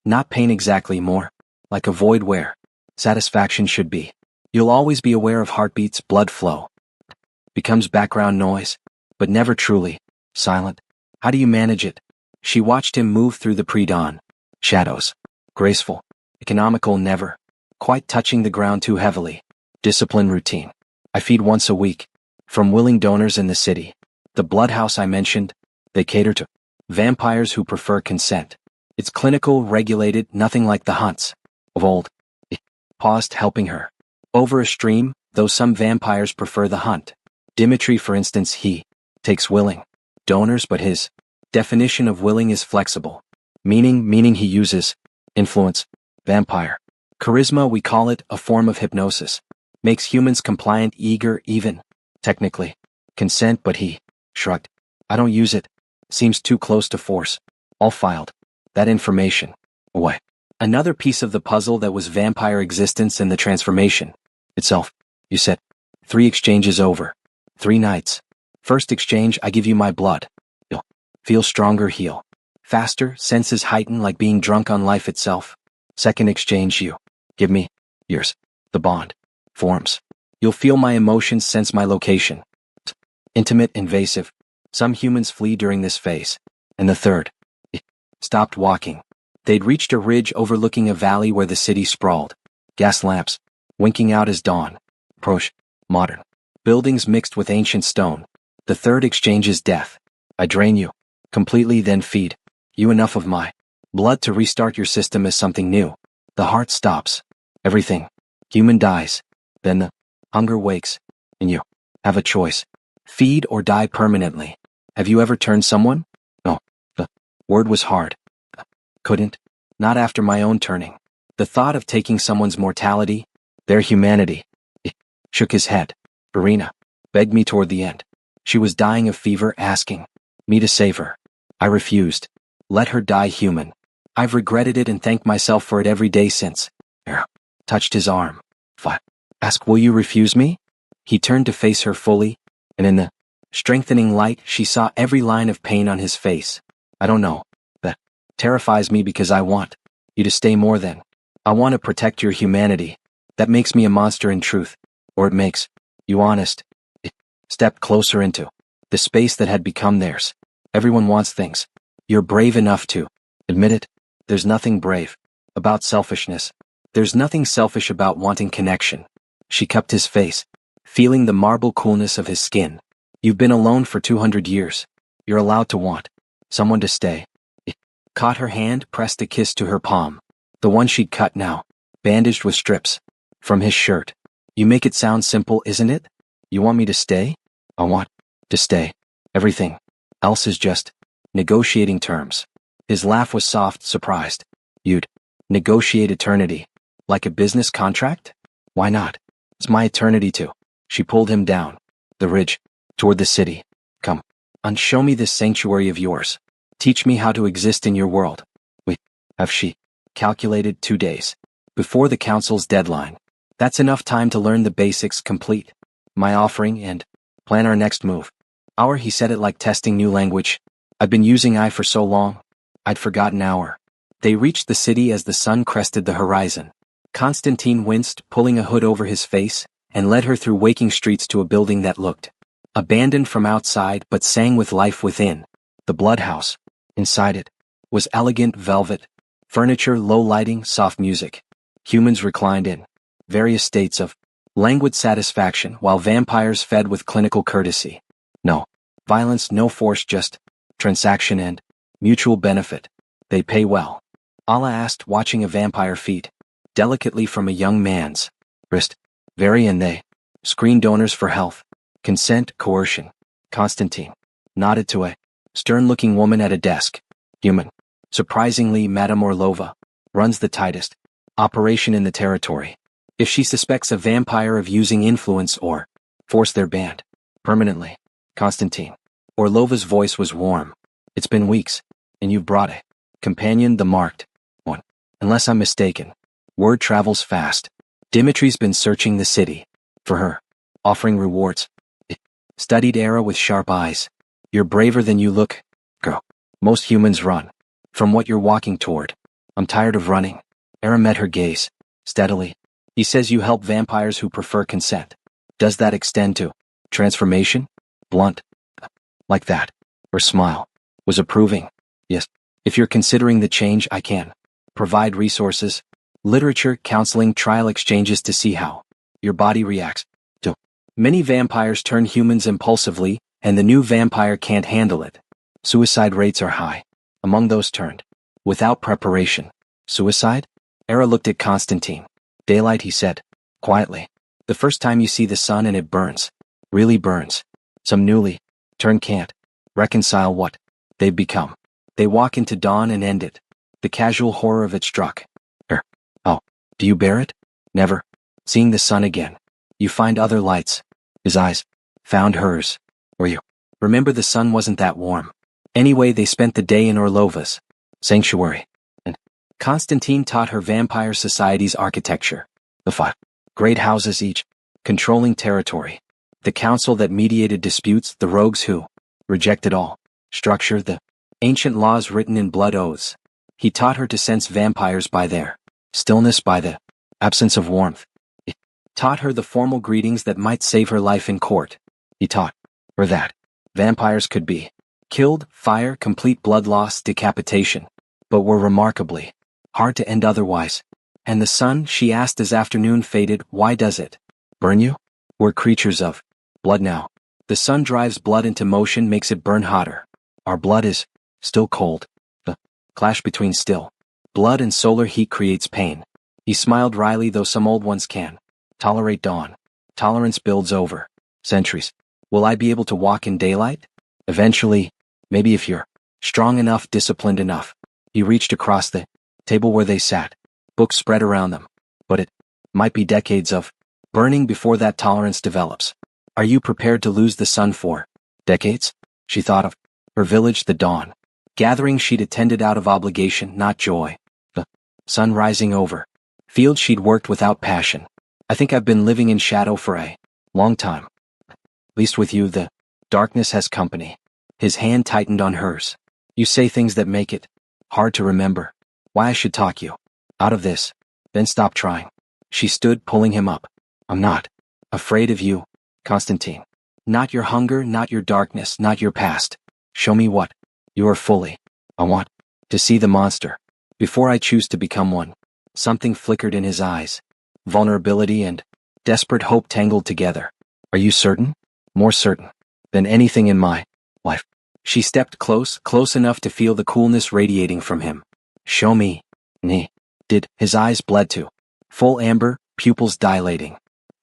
Not pain exactly, more like a void where satisfaction should be. You'll always be aware of heartbeats, blood flow. Becomes background noise, but never truly silent. How do you manage it? She watched him move through the pre-dawn shadows. Graceful, economical, never quite touching the ground too heavily. Discipline, routine. I feed once a week from willing donors in the city. The blood house I mentioned, they cater to vampires who prefer consent. It's clinical, regulated, nothing like the hunts of old. He paused, helping her over a stream, though some vampires prefer the hunt. Dimitri, for instance, he takes willing donors, but his Definition of willing is flexible. Meaning he uses. Influence. Vampire. Charisma, we call it a form of hypnosis. Makes humans compliant, eager, even. Technically. Consent, but he shrugged. I don't use it. Seems too close to force. All filed. That information. Away. Another piece of the puzzle that was vampire existence and the transformation. Itself. You said. 3 exchanges over. 3 nights. First exchange, I give you my blood. You'll feel stronger, heal. Faster, senses heighten like being drunk on life itself. Second exchange, you give me yours. The bond forms. You'll feel my emotions, sense my location. Intimate, invasive. Some humans flee during this phase. And the third. Stopped walking. They'd reached a ridge overlooking a valley where the city sprawled. Gas lamps. Winking out as dawn. Approach. Modern. Buildings mixed with ancient stone. The third exchange is death. I drain you. Completely, then feed you enough of my blood to restart your system as something new. The heart stops. Everything. Human dies. Then the hunger wakes. And you have a choice. Feed or die permanently. Have you ever turned someone? No. The word was hard. Couldn't. Not after my own turning. The thought of taking someone's mortality, their humanity. It shook his head. Verena begged me toward the end. She was dying of fever, asking me to save her. I refused. Let her die human. I've regretted it and thanked myself for it every day since. Touched his arm. Ask, will you refuse me? He turned to face her fully, and in the strengthening light, she saw every line of pain on his face. I don't know. That terrifies me because I want you to stay more than. I want to protect your humanity. That makes me a monster in truth. Or it makes you honest. It stepped closer into the space that had become theirs. Everyone wants things. You're brave enough to admit it. There's nothing brave about selfishness. There's nothing selfish about wanting connection. She cupped his face, feeling the marble coolness of his skin. You've been alone for 200 years. You're allowed to want someone to stay. It caught her hand, pressed a kiss to her palm. The one she'd cut now, bandaged with strips from his shirt. You make it sound simple, isn't it? You want me to stay? I want to stay. Everything else is just negotiating terms. His laugh was soft, surprised. You'd negotiate eternity. Like a business contract? Why not? It's my eternity too. She pulled him down the ridge, toward the city. Come and show me this sanctuary of yours. Teach me how to exist in your world. We have she calculated 2 days before the council's deadline. That's enough time to learn the basics, complete my offering, and plan our next move. He said it like testing new language. I've been using I for so long, I'd forgotten our. They reached the city as the sun crested the horizon. Constantine winced, pulling a hood over his face, and led her through waking streets to a building that looked abandoned from outside but sang with life within. The blood house. Inside it was elegant velvet, furniture, low lighting, soft music. Humans reclined in various states of languid satisfaction while vampires fed with clinical courtesy. No violence, no force, just transaction and mutual benefit. They pay well. Allah asked, watching a vampire feed delicately from a young man's wrist. Very, and they screen donors for health. Consent, coercion. Constantine nodded to a stern-looking woman at a desk. Human. Surprisingly, Madame Orlova runs the tightest operation in the territory. If she suspects a vampire of using influence or force, they're banned permanently. Constantine. Orlova's voice was warm. It's been weeks, and you've brought a companion, the marked one. Unless I'm mistaken. Word travels fast. Dimitri's been searching the city for her, offering rewards. It studied Era with sharp eyes. You're braver than you look, girl. Most humans run from what you're walking toward. I'm tired of running. Era met her gaze steadily. He says you help vampires who prefer consent. Does that extend to transformation? Blunt. Like that. Her smile was approving. Yes. If you're considering the change, I can provide resources, literature, counseling, trial exchanges to see how your body reacts to. Many vampires turn humans impulsively, and the new vampire can't handle it. Suicide rates are high among those turned without preparation. Suicide? Era looked at Constantine. Daylight, he said quietly. The first time you see the sun and it burns. Really burns. Some newly turned can't reconcile what they've become. They walk into dawn and end it. The casual horror of it struck. Oh, do you bear it? Never. Seeing the sun again. You find other lights. His eyes found hers. Or you. Remember the sun wasn't that warm. Anyway, they spent the day in Orlova's sanctuary. And Constantine taught her vampire society's architecture. The 5 great houses each, controlling territory. The council that mediated disputes, the rogues who rejected all structure, the ancient laws written in blood oaths. He taught her to sense vampires by their stillness, by the absence of warmth. He taught her the formal greetings that might save her life in court. He taught her that vampires could be killed, fire, complete blood loss, decapitation, but were remarkably hard to end otherwise. And the sun, she asked as afternoon faded, why does it burn you? We're creatures of blood now. The sun drives blood into motion, makes it burn hotter. Our blood is still cold. The clash between still blood and solar heat creates pain. He smiled wryly, though some old ones can tolerate dawn. Tolerance builds over centuries. Will I be able to walk in daylight? Eventually, maybe if you're strong enough, disciplined enough. He reached across the table where they sat. Books spread around them. But it might be decades of burning before that tolerance develops. Are you prepared to lose the sun for decades? She thought of her village, the dawn gathering she'd attended out of obligation, not joy. The sun rising over fields she'd worked without passion. I think I've been living in shadow for a long time. At least with you, the darkness has company. His hand tightened on hers. You say things that make it hard to remember. Why I should talk you out of this, then stop trying. She stood, pulling him up. I'm not afraid of you, Constantine. Not your hunger, not your darkness, not your past. Show me what you are fully. I want to see the monster before I choose to become one. Something flickered in his eyes. Vulnerability and desperate hope tangled together. Are you certain? More certain than anything in my life. She stepped close enough to feel the coolness radiating from him. Show me. He did. His eyes bled to full amber, pupils dilating.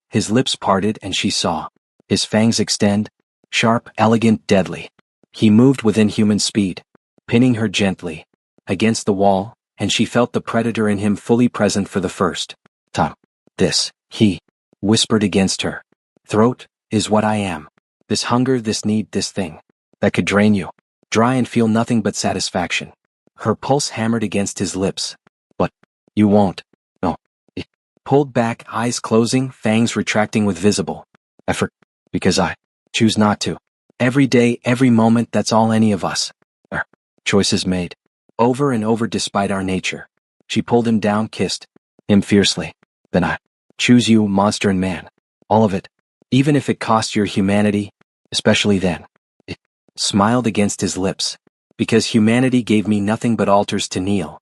His lips parted and she saw his fangs extend, sharp, elegant, deadly. He moved within human speed, pinning her gently against the wall, and she felt the predator in him fully present for the first time. This, he whispered against her throat, is what I am. This hunger, this need, this thing that could drain you dry and feel nothing but satisfaction. Her pulse hammered against his lips. But you won't. No. It pulled back, eyes closing, fangs retracting with visible effort. Because I choose not to. Every day, every moment, that's all any of us. Our choices made. Over and over despite our nature. She pulled him down, kissed him fiercely. Then I choose you, monster and man. All of it. Even if it costs your humanity, especially then. It smiled against his lips. Because humanity gave me nothing but altars to kneel.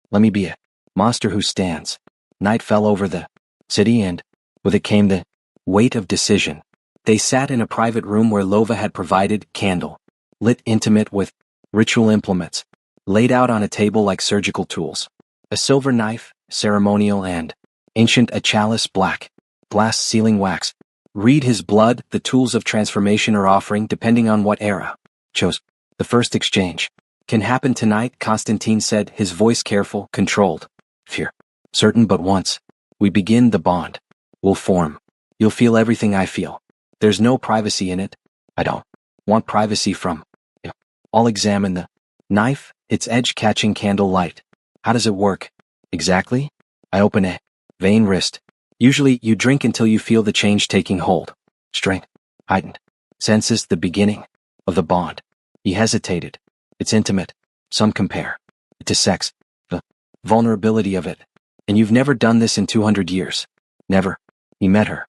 Let me be a monster who stands. Night fell over the city and with it came the weight of decision. They sat in a private room where Lova had provided candle, lit intimate with ritual implements, laid out on a table like surgical tools. A silver knife, ceremonial and ancient, a chalice, black, glass, sealing wax. Read his blood, the tools of transformation or offering depending on what era chose. The first exchange can happen tonight, Constantine said, his voice careful, controlled. Fear. Certain, but once we begin, the bond will form. You'll feel everything I feel. There's no privacy in it. I don't want privacy from you. I'll examine the knife, its edge catching candle light. How does it work? Exactly? I open a vein wrist. Usually you drink until you feel the change taking hold. Strength. Heightened. Senses the beginning of the bond. He hesitated. It's intimate. Some compare it to sex. The vulnerability of it. And you've never done this in 200 years. Never. He met her.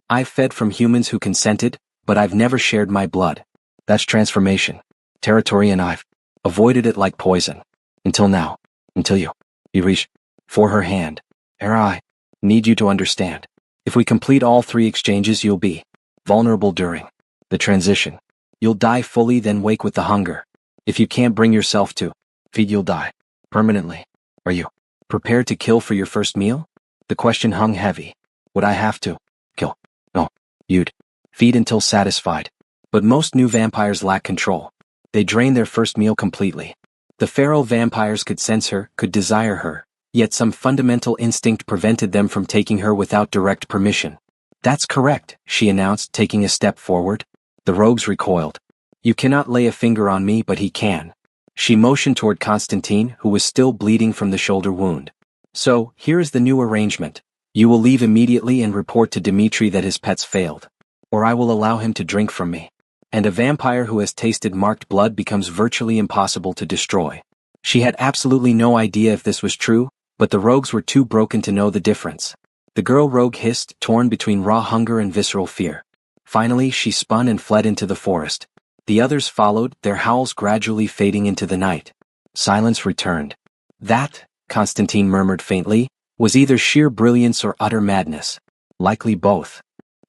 I've fed from humans who consented, but I've never shared my blood. That's transformation. Territory, and I've avoided it like poison. Until now. Until you. He reached for her hand. I need you to understand. If we complete all 3 exchanges, you'll be vulnerable during the transition. You'll die fully, then wake with the hunger. If you can't bring yourself to feed, you'll die permanently. Are you prepared to kill for your first meal? The question hung heavy. Would I have to kill? No. You'd feed until satisfied. But most new vampires lack control. They drained their first meal completely. The feral vampires could sense her, could desire her, yet some fundamental instinct prevented them from taking her without direct permission. That's correct, she announced, taking a step forward. The rogues recoiled. You cannot lay a finger on me, but he can. She motioned toward Constantine, who was still bleeding from the shoulder wound. So, here is the new arrangement. You will leave immediately and report to Dmitri that his pets failed. Or I will allow him to drink from me. And a vampire who has tasted marked blood becomes virtually impossible to destroy. She had absolutely no idea if this was true, but the rogues were too broken to know the difference. The girl rogue hissed, torn between raw hunger and visceral fear. Finally, she spun and fled into the forest. The others followed, their howls gradually fading into the night. Silence returned. That, Constantine murmured faintly, was either sheer brilliance or utter madness. Likely both.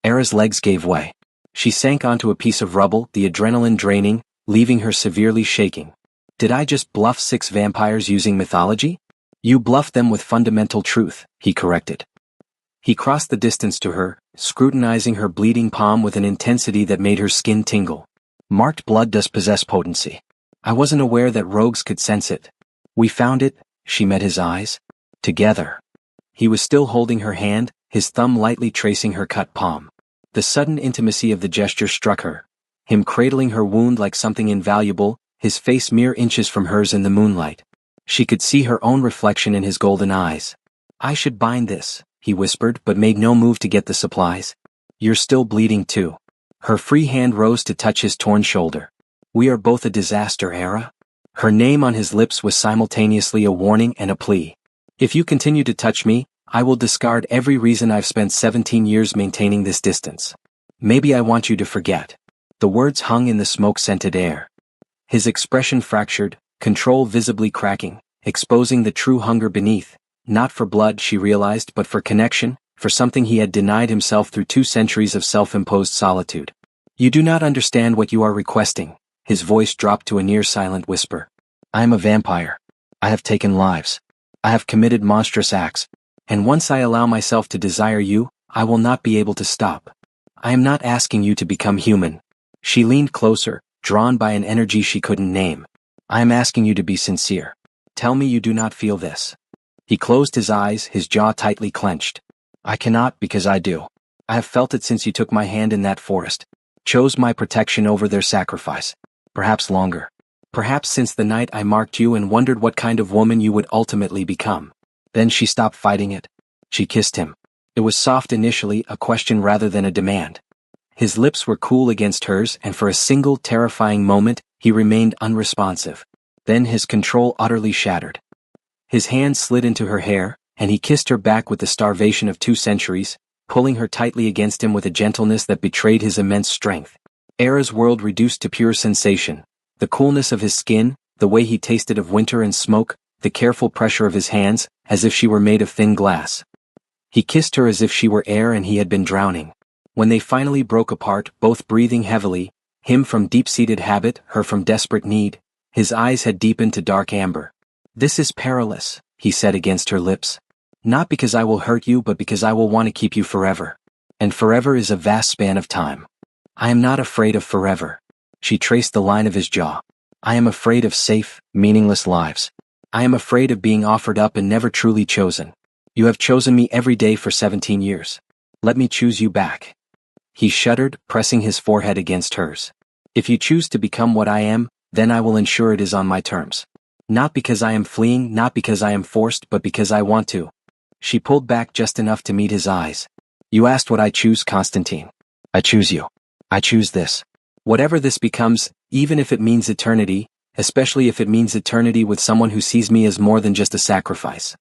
Era's legs gave way. She sank onto a piece of rubble, the adrenaline draining, leaving her severely shaking. Did I just bluff 6 vampires using mythology? You bluffed them with fundamental truth, he corrected. He crossed the distance to her, scrutinizing her bleeding palm with an intensity that made her skin tingle. Marked blood does possess potency. I wasn't aware that rogues could sense it. We found it, she met his eyes. Together. He was still holding her hand, his thumb lightly tracing her cut palm. The sudden intimacy of the gesture struck her. Him cradling her wound like something invaluable, his face mere inches from hers in the moonlight. She could see her own reflection in his golden eyes. I should bind this, he whispered, but made no move to get the supplies. You're still bleeding too. Her free hand rose to touch his torn shoulder. We are both a disaster, Era. Her name on his lips was simultaneously a warning and a plea. If you continue to touch me, I will discard every reason I've spent 17 years maintaining this distance. Maybe I want you to forget. The words hung in the smoke-scented air. His expression fractured, control visibly cracking, exposing the true hunger beneath, not for blood, she realized, but for connection, for something he had denied himself through 2 centuries of self-imposed solitude. You do not understand what you are requesting. His voice dropped to a near-silent whisper. I am a vampire. I have taken lives. I have committed monstrous acts. And once I allow myself to desire you, I will not be able to stop. I am not asking you to become human. She leaned closer, drawn by an energy she couldn't name. I am asking you to be sincere. Tell me you do not feel this. He closed his eyes, his jaw tightly clenched. I cannot because I do. I have felt it since you took my hand in that forest. Chose my protection over their sacrifice. Perhaps longer. Perhaps since the night I marked you and wondered what kind of woman you would ultimately become. Then she stopped fighting it. She kissed him. It was soft initially, a question rather than a demand. His lips were cool against hers, and for a single terrifying moment, he remained unresponsive. Then his control utterly shattered. His hand slid into her hair, and he kissed her back with the starvation of 2 centuries, pulling her tightly against him with a gentleness that betrayed his immense strength. Era's world reduced to pure sensation. The coolness of his skin, the way he tasted of winter and smoke, the careful pressure of his hands, as if she were made of thin glass. He kissed her as if she were air and he had been drowning. When they finally broke apart, both breathing heavily, him from deep-seated habit, her from desperate need, his eyes had deepened to dark amber. This is perilous, he said against her lips. Not because I will hurt you, but because I will want to keep you forever. And forever is a vast span of time. I am not afraid of forever. She traced the line of his jaw. I am afraid of safe, meaningless lives. I am afraid of being offered up and never truly chosen. You have chosen me every day for 17 years. Let me choose you back. He shuddered, pressing his forehead against hers. If you choose to become what I am, then I will ensure it is on my terms. Not because I am fleeing, not because I am forced, but because I want to. She pulled back just enough to meet his eyes. You asked what I choose, Constantine. I choose you. I choose this. Whatever this becomes, even if it means eternity, especially if it means eternity with someone who sees me as more than just a sacrifice.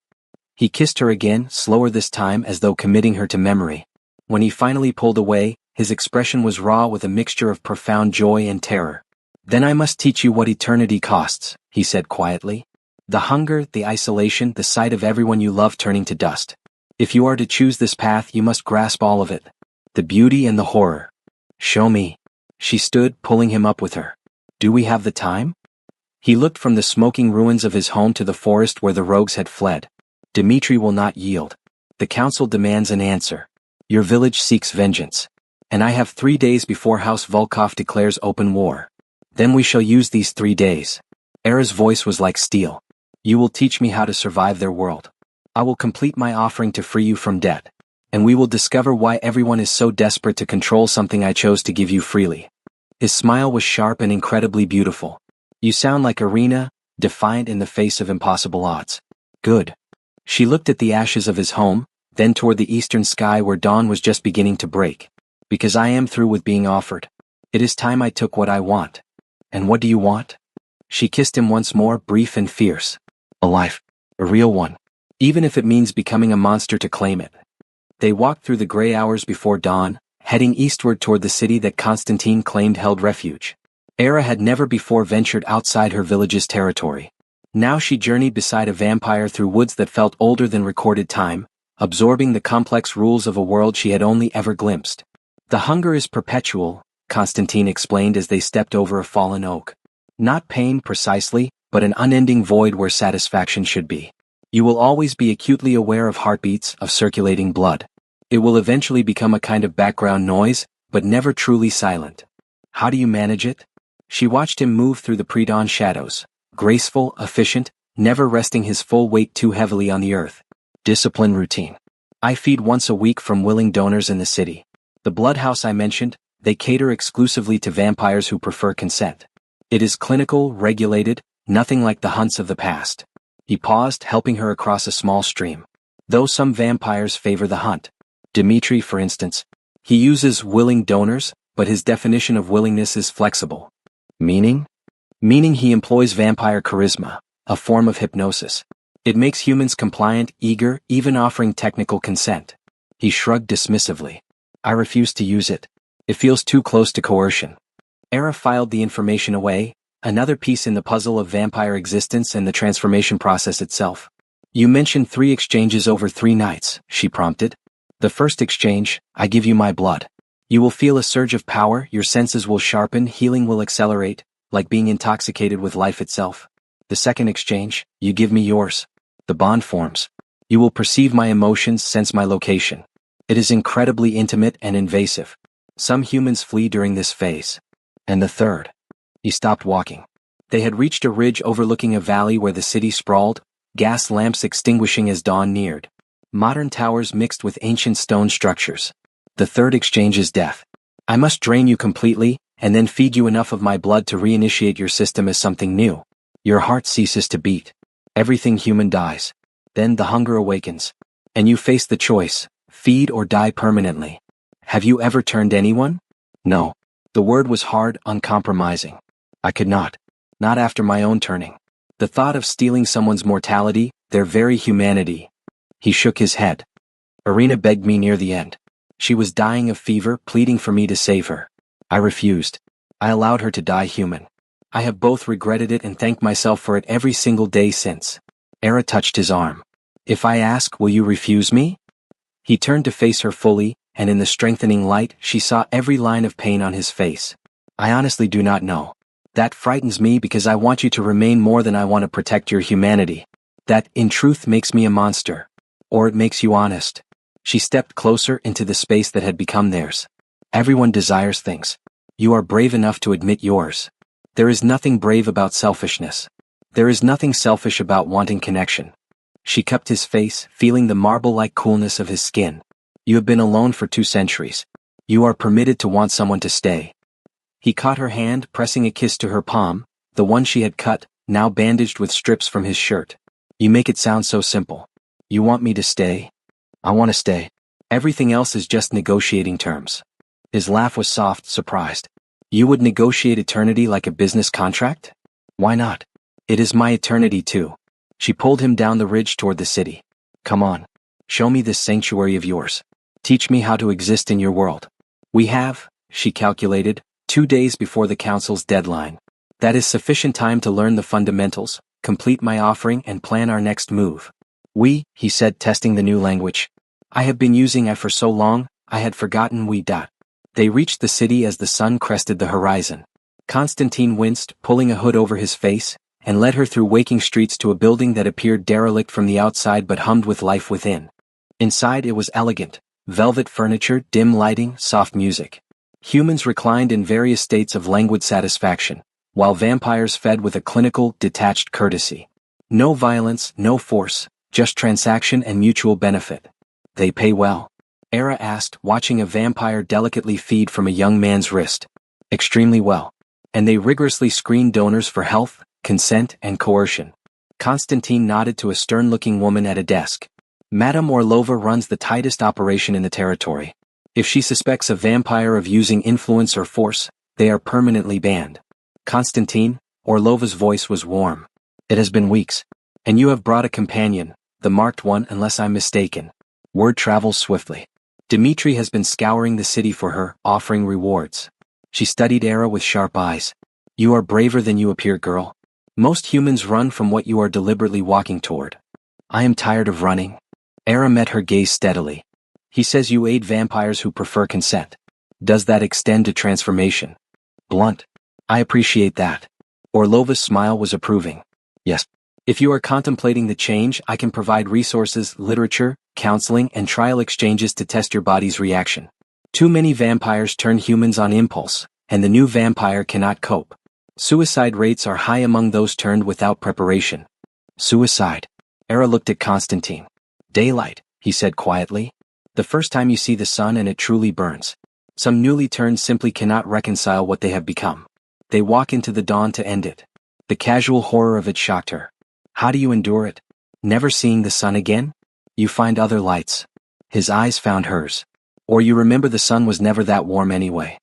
He kissed her again, slower this time, as though committing her to memory. When he finally pulled away, his expression was raw with a mixture of profound joy and terror. Then I must teach you what eternity costs, he said quietly. The hunger, the isolation, the sight of everyone you love turning to dust. If you are to choose this path, you must grasp all of it. The beauty and the horror. Show me. She stood, pulling him up with her. Do we have the time? He looked from the smoking ruins of his home to the forest where the rogues had fled. Dmitri will not yield. The council demands an answer. Your village seeks vengeance. And I have 3 days before House Volkov declares open war. Then we shall use these 3 days. Era's voice was like steel. You will teach me how to survive their world. I will complete my offering to free you from debt. And we will discover why everyone is so desperate to control something I chose to give you freely. His smile was sharp and incredibly beautiful. You sound like Irina, defiant in the face of impossible odds. Good. She looked at the ashes of his home, then toward the eastern sky where dawn was just beginning to break. Because I am through with being offered. It is time I took what I want. And what do you want? She kissed him once more, brief and fierce. A life. A real one. Even if it means becoming a monster to claim it. They walked through the gray hours before dawn, heading eastward toward the city that Constantine claimed held refuge. Era had never before ventured outside her village's territory. Now she journeyed beside a vampire through woods that felt older than recorded time, absorbing the complex rules of a world she had only ever glimpsed. The hunger is perpetual, Constantine explained as they stepped over a fallen oak. Not pain precisely, but an unending void where satisfaction should be. You will always be acutely aware of heartbeats, of circulating blood. It will eventually become a kind of background noise, but never truly silent. How do you manage it? She watched him move through the pre-dawn shadows, graceful, efficient, never resting his full weight too heavily on the earth. Discipline routine. I feed once a week from willing donors in the city. The blood house I mentioned, they cater exclusively to vampires who prefer consent. It is clinical, regulated, nothing like the hunts of the past. He paused, helping her across a small stream. Though some vampires favor the hunt. Dmitri, for instance. He uses willing donors, but his definition of willingness is flexible. Meaning? Meaning he employs vampire charisma, a form of hypnosis. It makes humans compliant, eager, even offering technical consent. He shrugged dismissively. I refuse to use it. It feels too close to coercion. Era filed the information away, another piece in the puzzle of vampire existence and the transformation process itself. You mentioned 3 exchanges over 3 nights, she prompted. The first exchange, I give you my blood. You will feel a surge of power, your senses will sharpen, healing will accelerate, like being intoxicated with life itself. The second exchange, you give me yours. The bond forms. You will perceive my emotions, sense my location. It is incredibly intimate and invasive. Some humans flee during this phase. And the third. He stopped walking. They had reached a ridge overlooking a valley where the city sprawled, gas lamps extinguishing as dawn neared. Modern towers mixed with ancient stone structures. The third exchange is death. I must drain you completely, and then feed you enough of my blood to reinitiate your system as something new. Your heart ceases to beat. Everything human dies. Then the hunger awakens. And you face the choice, feed or die permanently. Have you ever turned anyone? No. The word was hard, uncompromising. I could not. Not after my own turning. The thought of stealing someone's mortality, their very humanity. He shook his head. Irina begged me near the end. She was dying of fever, pleading for me to save her. I refused. I allowed her to die human. I have both regretted it and thanked myself for it every single day since. Era touched his arm. If I ask, will you refuse me? He turned to face her fully, and in the strengthening light, she saw every line of pain on his face. I honestly do not know. That frightens me because I want you to remain more than I want to protect your humanity. That, in truth, makes me a monster. Or it makes you honest. She stepped closer into the space that had become theirs. Everyone desires things. You are brave enough to admit yours. There is nothing brave about selfishness. There is nothing selfish about wanting connection. She cupped his face, feeling the marble-like coolness of his skin. You have been alone for 2 centuries. You are permitted to want someone to stay. He caught her hand, pressing a kiss to her palm, the one she had cut, now bandaged with strips from his shirt. You make it sound so simple. You want me to stay? I want to stay. Everything else is just negotiating terms. His laugh was soft, surprised. You would negotiate eternity like a business contract? Why not? It is my eternity too. She pulled him down the ridge toward the city. Come on. Show me this sanctuary of yours. Teach me how to exist in your world. We have, she calculated, 2 days before the council's deadline. That is sufficient time to learn the fundamentals, complete my offering and plan our next move. We, he said, testing the new language. I have been using I for so long, I had forgotten we. They reached the city as the sun crested the horizon. Constantine winced, pulling a hood over his face, and led her through waking streets to a building that appeared derelict from the outside but hummed with life within. Inside it was elegant, velvet furniture, dim lighting, soft music. Humans reclined in various states of languid satisfaction, while vampires fed with a clinical, detached courtesy. No violence, no force, just transaction and mutual benefit. They pay well? Era asked, watching a vampire delicately feed from a young man's wrist. Extremely well. And they rigorously screen donors for health, consent, and coercion. Constantine nodded to a stern-looking woman at a desk. Madame Orlova runs the tightest operation in the territory. If she suspects a vampire of using influence or force, they are permanently banned. Constantine, Orlova's voice was warm. It has been weeks. And you have brought a companion, the marked one unless I'm mistaken. Word travels swiftly. Dmitri has been scouring the city for her, offering rewards. She studied Era with sharp eyes. You are braver than you appear, girl. Most humans run from what you are deliberately walking toward. I am tired of running. Era met her gaze steadily. He says you aid vampires who prefer consent. Does that extend to transformation? Blunt. I appreciate that. Orlova's smile was approving. Yes. If you are contemplating the change, I can provide resources, literature, counseling, and trial exchanges to test your body's reaction. Too many vampires turn humans on impulse, and the new vampire cannot cope. Suicide rates are high among those turned without preparation. Suicide. Era looked at Constantine. Daylight, he said quietly. The first time you see the sun and it truly burns. Some newly turned simply cannot reconcile what they have become. They walk into the dawn to end it. The casual horror of it shocked her. How do you endure it? Never seeing the sun again? You find other lights. His eyes found hers. Or you remember the sun was never that warm anyway.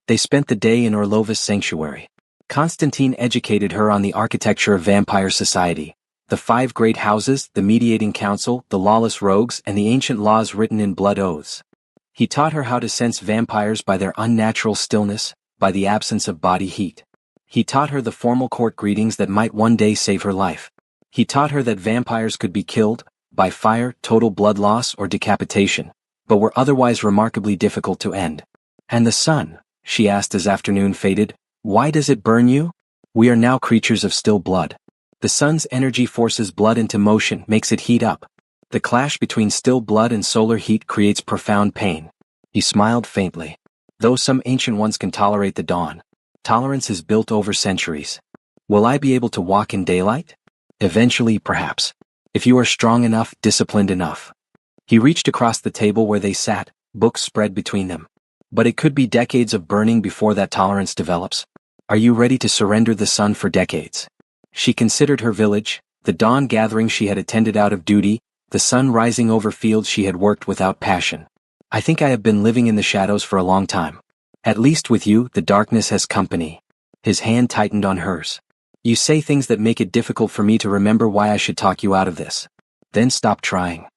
They spent the day in Orlova's sanctuary. Constantine educated her on the architecture of vampire society. The 5 great houses, the mediating council, the lawless rogues, and the ancient laws written in blood oaths. He taught her how to sense vampires by their unnatural stillness, by the absence of body heat. He taught her the formal court greetings that might one day save her life. He taught her that vampires could be killed, by fire, total blood loss, or decapitation, but were otherwise remarkably difficult to end. And the sun, she asked as afternoon faded, why does it burn you? We are now creatures of still blood. The sun's energy forces blood into motion, makes it heat up. The clash between still blood and solar heat creates profound pain. He smiled faintly. Though some ancient ones can tolerate the dawn, tolerance is built over centuries. Will I be able to walk in daylight? Eventually, perhaps. If you are strong enough, disciplined enough. He reached across the table where they sat, books spread between them. But it could be decades of burning before that tolerance develops. Are you ready to surrender the sun for decades? She considered her village, the dawn gathering she had attended out of duty, the sun rising over fields she had worked without passion. I think I have been living in the shadows for a long time. At least with you, the darkness has company. His hand tightened on hers. You say things that make it difficult for me to remember why I should talk you out of this. Then stop trying.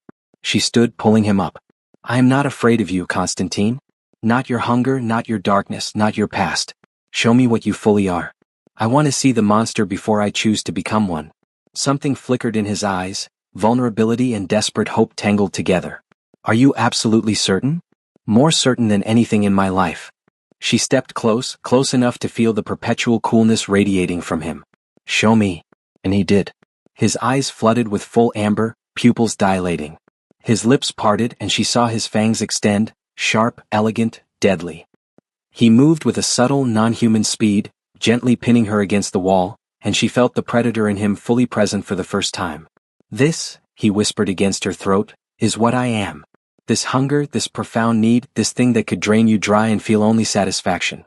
She stood, pulling him up. I am not afraid of you, Constantine. Not your hunger, not your darkness, not your past. Show me what you fully are. I want to see the monster before I choose to become one. Something flickered in his eyes, vulnerability and desperate hope tangled together. Are you absolutely certain? More certain than anything in my life. She stepped close enough to feel the perpetual coolness radiating from him. Show me. And he did. His eyes flooded with full amber, pupils dilating. His lips parted and she saw his fangs extend, sharp, elegant, deadly. He moved with a subtle, non-human speed, gently pinning her against the wall, and she felt the predator in him fully present for the first time. This, he whispered against her throat, is what I am. This hunger, this profound need, this thing that could drain you dry and feel only satisfaction.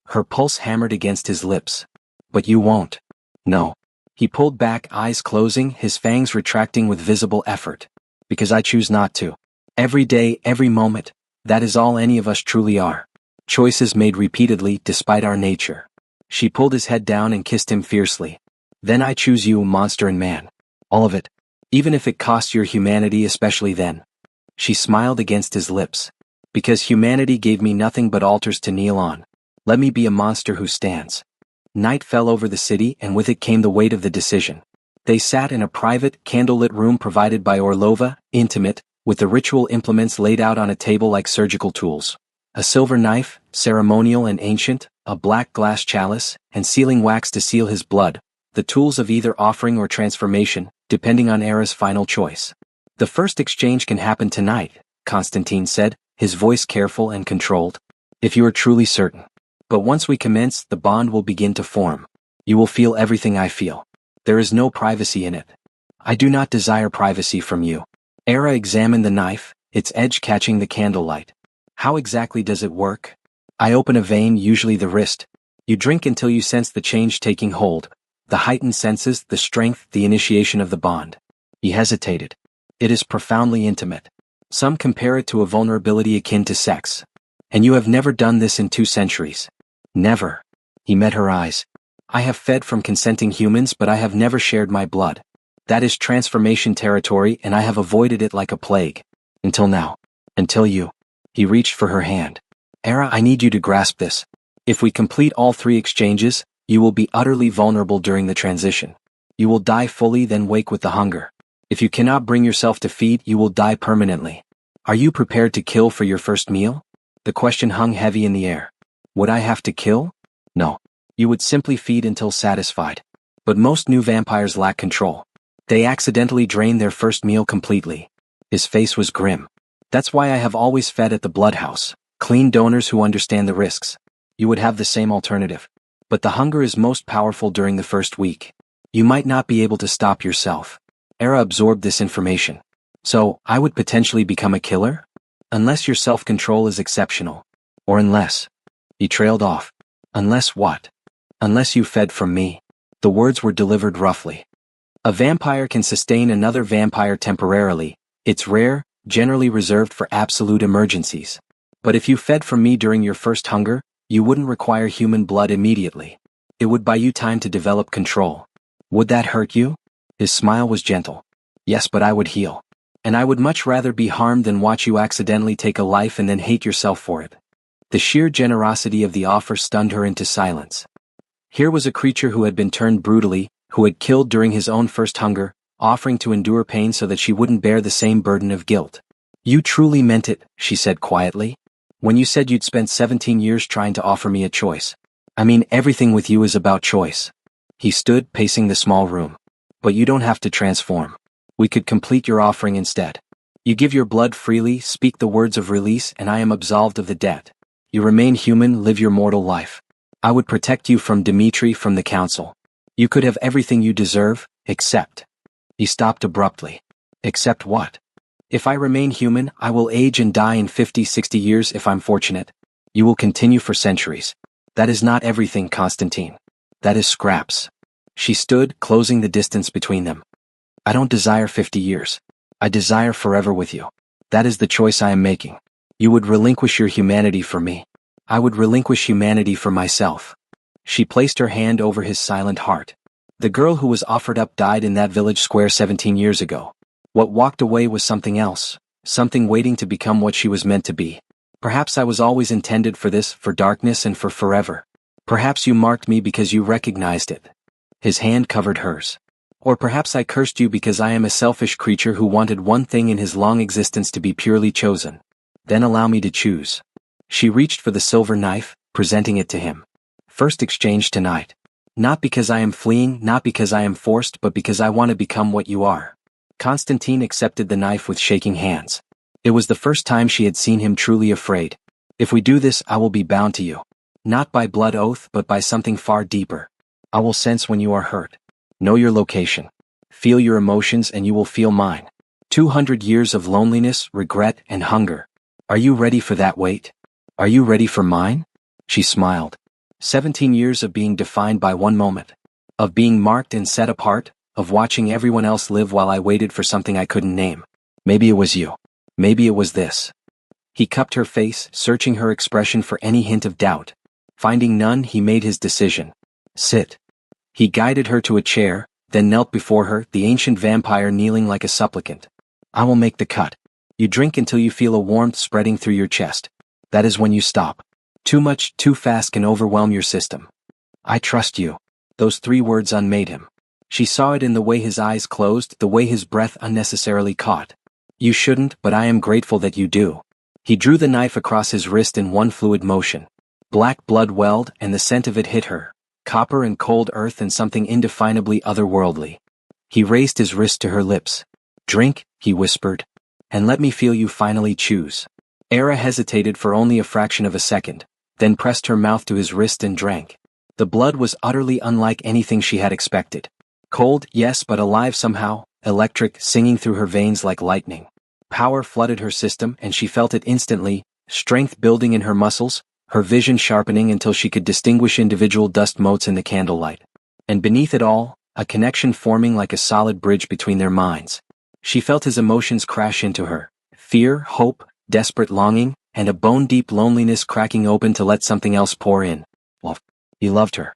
Her pulse hammered against his lips. But you won't. No. He pulled back, eyes closing, his fangs retracting with visible effort. Because I choose not to. Every day, every moment, that is all any of us truly are. Choices made repeatedly despite our nature. She pulled his head down and kissed him fiercely. Then I choose you, monster and man. All of it. Even if it costs your humanity, especially then. She smiled against his lips. Because humanity gave me nothing but altars to kneel on. Let me be a monster who stands. Night fell over the city and with it came the weight of the decision. They sat in a private, candlelit room provided by Orlova, intimate, with the ritual implements laid out on a table like surgical tools. A silver knife, ceremonial and ancient, a black glass chalice, and sealing wax to seal his blood, the tools of either offering or transformation, depending on Era's final choice. The first exchange can happen tonight, Constantine said, his voice careful and controlled. If you are truly certain. But once we commence, the bond will begin to form. You will feel everything I feel. There is no privacy in it. I do not desire privacy from you. Era examined the knife, its edge catching the candlelight. How exactly does it work? I open a vein, usually the wrist. You drink until you sense the change taking hold. The heightened senses, the strength, the initiation of the bond. He hesitated. It is profoundly intimate. Some compare it to a vulnerability akin to sex. And you have never done this in 2 centuries. Never. He met her eyes. I have fed from consenting humans, but I have never shared my blood. That is transformation territory, and I have avoided it like a plague. Until now. Until you. He reached for her hand. Era, I need you to grasp this. If we complete all 3 exchanges, you will be utterly vulnerable during the transition. You will die fully, then wake with the hunger. If you cannot bring yourself to feed, you will die permanently. Are you prepared to kill for your first meal? The question hung heavy in the air. Would I have to kill? No. You would simply feed until satisfied. But most new vampires lack control. They accidentally drain their first meal completely. His face was grim. That's why I have always fed at the bloodhouse. Clean donors who understand the risks. You would have the same alternative. But the hunger is most powerful during the first week. You might not be able to stop yourself. Era absorbed this information. So, I would potentially become a killer? Unless your self-control is exceptional. Or unless. He trailed off. Unless what? Unless you fed from me. The words were delivered roughly. A vampire can sustain another vampire temporarily. It's rare, generally reserved for absolute emergencies. But if you fed from me during your first hunger, you wouldn't require human blood immediately. It would buy you time to develop control. Would that hurt you? His smile was gentle. Yes, but I would heal. And I would much rather be harmed than watch you accidentally take a life and then hate yourself for it. The sheer generosity of the offer stunned her into silence. Here was a creature who had been turned brutally, who had killed during his own first hunger, offering to endure pain so that she wouldn't bear the same burden of guilt. You truly meant it, she said quietly. When you said you'd spent 17 years trying to offer me a choice. I mean, everything with you is about choice. He stood, pacing the small room. But you don't have to transform. We could complete your offering instead. You give your blood freely, speak the words of release, and I am absolved of the debt. You remain human, live your mortal life. I would protect you from Dimitri, from the council. You could have everything you deserve, except. He stopped abruptly. Except what? If I remain human, I will age and die in 50, 60 years if I'm fortunate. You will continue for centuries. That is not everything, Constantine. That is scraps. She stood, closing the distance between them. I don't desire 50 years. I desire forever with you. That is the choice I am making. You would relinquish your humanity for me. I would relinquish humanity for myself. She placed her hand over his silent heart. The girl who was offered up died in that village square 17 years ago. What walked away was something else, something waiting to become what she was meant to be. Perhaps I was always intended for this, for darkness and for forever. Perhaps you marked me because you recognized it. His hand covered hers. Or perhaps I cursed you because I am a selfish creature who wanted one thing in his long existence to be purely chosen. Then allow me to choose. She reached for the silver knife, presenting it to him. First exchange tonight. Not because I am fleeing, not because I am forced, but because I want to become what you are. Constantine accepted the knife with shaking hands. It was the first time she had seen him truly afraid. If we do this, I will be bound to you. Not by blood oath, but by something far deeper. I will sense when you are hurt. Know your location. Feel your emotions and you will feel mine. 200 years of loneliness, regret, and hunger. Are you ready for that weight? Are you ready for mine? She smiled. 17 years of being defined by one moment. Of being marked and set apart, of watching everyone else live while I waited for something I couldn't name. Maybe it was you. Maybe it was this. He cupped her face, searching her expression for any hint of doubt. Finding none, he made his decision. Sit. He guided her to a chair, then knelt before her, the ancient vampire kneeling like a supplicant. I will make the cut. You drink until you feel a warmth spreading through your chest. That is when you stop. Too much, too fast can overwhelm your system. I trust you. Those 3 words unmade him. She saw it in the way his eyes closed, the way his breath unnecessarily caught. You shouldn't, but I am grateful that you do. He drew the knife across his wrist in one fluid motion. Black blood welled, and the scent of it hit her. Copper and cold earth and something indefinably otherworldly. He raised his wrist to her lips. Drink, he whispered. And let me feel you finally choose. Era hesitated for only a fraction of a second, then pressed her mouth to his wrist and drank. The blood was utterly unlike anything she had expected. Cold, yes, but alive somehow, electric, singing through her veins like lightning. Power flooded her system and she felt it instantly, strength building in her muscles, her vision sharpening until she could distinguish individual dust motes in the candlelight. And beneath it all, a connection forming like a solid bridge between their minds. She felt his emotions crash into her. Fear, hope, desperate longing, and a bone-deep loneliness cracking open to let something else pour in. Well, he loved her.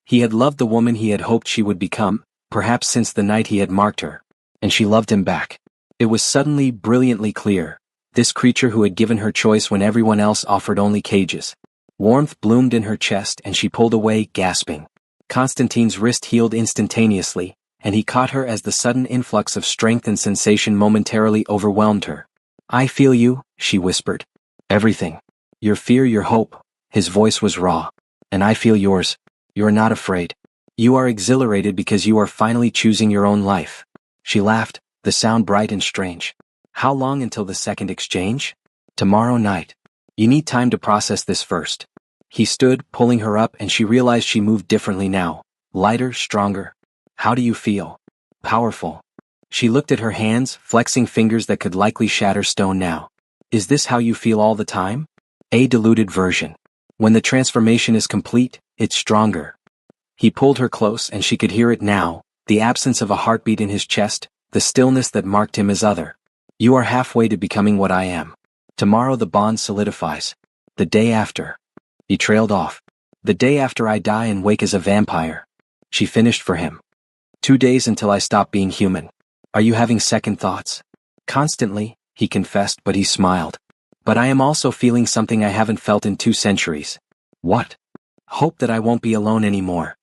He had loved the woman he had hoped she would become, perhaps since the night he had marked her. And she loved him back. It was suddenly brilliantly clear. This creature who had given her choice when everyone else offered only cages. Warmth bloomed in her chest and she pulled away, gasping. Constantine's wrist healed instantaneously, and he caught her as the sudden influx of strength and sensation momentarily overwhelmed her. "I feel you," she whispered. "Everything. Your fear, your hope." His voice was raw. "And I feel yours. You are not afraid. You are exhilarated because you are finally choosing your own life." She laughed, the sound bright and strange. "How long until the second exchange?" "Tomorrow night. You need time to process this first." He stood, pulling her up, and she realized she moved differently now. Lighter, stronger. "How do you feel?" "Powerful." She looked at her hands, flexing fingers that could likely shatter stone now. "Is this how you feel all the time?" "A diluted version. When the transformation is complete, it's stronger." He pulled her close and she could hear it now, the absence of a heartbeat in his chest, the stillness that marked him as other. "You are halfway to becoming what I am. Tomorrow the bond solidifies. The day after." He trailed off. "The day after I die and wake as a vampire." She finished for him. 2 days until I stop being human. Are you having second thoughts?" "Constantly," he confessed, but he smiled. "But I am also feeling something I haven't felt in 2 centuries. "What?" "Hope that I won't be alone anymore."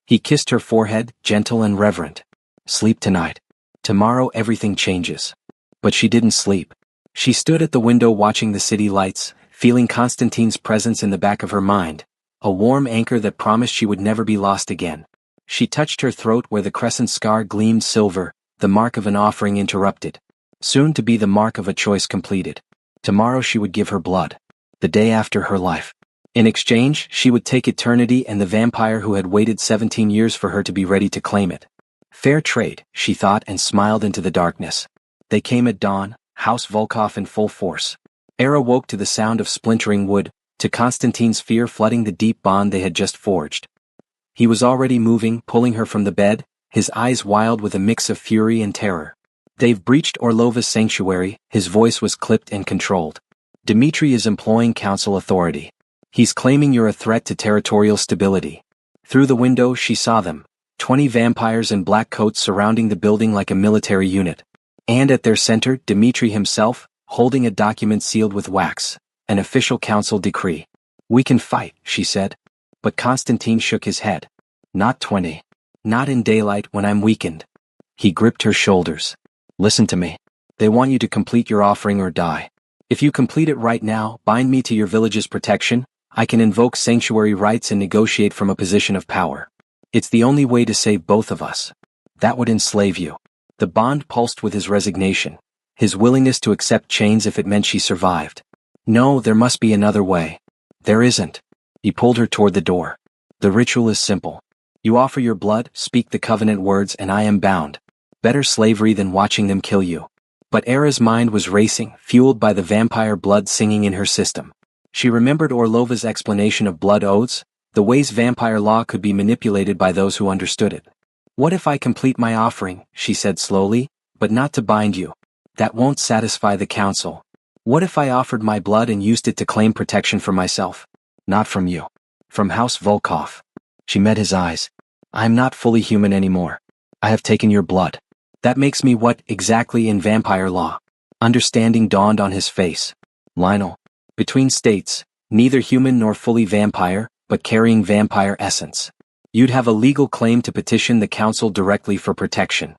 He kissed her forehead, gentle and reverent. "Sleep tonight. Tomorrow everything changes." But she didn't sleep. She stood at the window watching the city lights, feeling Constantine's presence in the back of her mind, a warm anchor that promised she would never be lost again. She touched her throat where the crescent scar gleamed silver, the mark of an offering interrupted. Soon to be the mark of a choice completed. Tomorrow she would give her blood. The day after, her life. In exchange, she would take eternity and the vampire who had waited 17 years for her to be ready to claim it. Fair trade, she thought and smiled into the darkness. They came at dawn, House Volkov in full force. Era woke to the sound of splintering wood, to Constantine's fear flooding the deep bond they had just forged. He was already moving, pulling her from the bed, his eyes wild with a mix of fury and terror. "They've breached Orlova's sanctuary," his voice was clipped and controlled. "Dmitri is employing council authority. He's claiming you're a threat to territorial stability." Through the window she saw them, 20 vampires in black coats surrounding the building like a military unit. And at their center, Dmitri himself, holding a document sealed with wax, an official council decree. "We can fight," she said. But Constantine shook his head. "Not 20. Not in daylight when I'm weakened." He gripped her shoulders. "Listen to me. They want you to complete your offering or die. If you complete it right now, bind me to your village's protection, I can invoke sanctuary rights and negotiate from a position of power. It's the only way to save both of us. That would enslave you." The bond pulsed with his resignation, his willingness to accept chains if it meant she survived. "No, there must be another way." "There isn't." He pulled her toward the door. "The ritual is simple. You offer your blood, speak the covenant words, and I am bound. Better slavery than watching them kill you." But Era's mind was racing, fueled by the vampire blood singing in her system. She remembered Orlova's explanation of blood oaths, the ways vampire law could be manipulated by those who understood it. "What if I complete my offering," she said slowly, "but not to bind you? That won't satisfy the council. What if I offered my blood and used it to claim protection for myself? Not from you. From House Volkov." She met his eyes. "I am not fully human anymore. I have taken your blood. That makes me what, exactly, in vampire law?" Understanding dawned on his face. "Lionel. Between states, neither human nor fully vampire, but carrying vampire essence. You'd have a legal claim to petition the council directly for protection.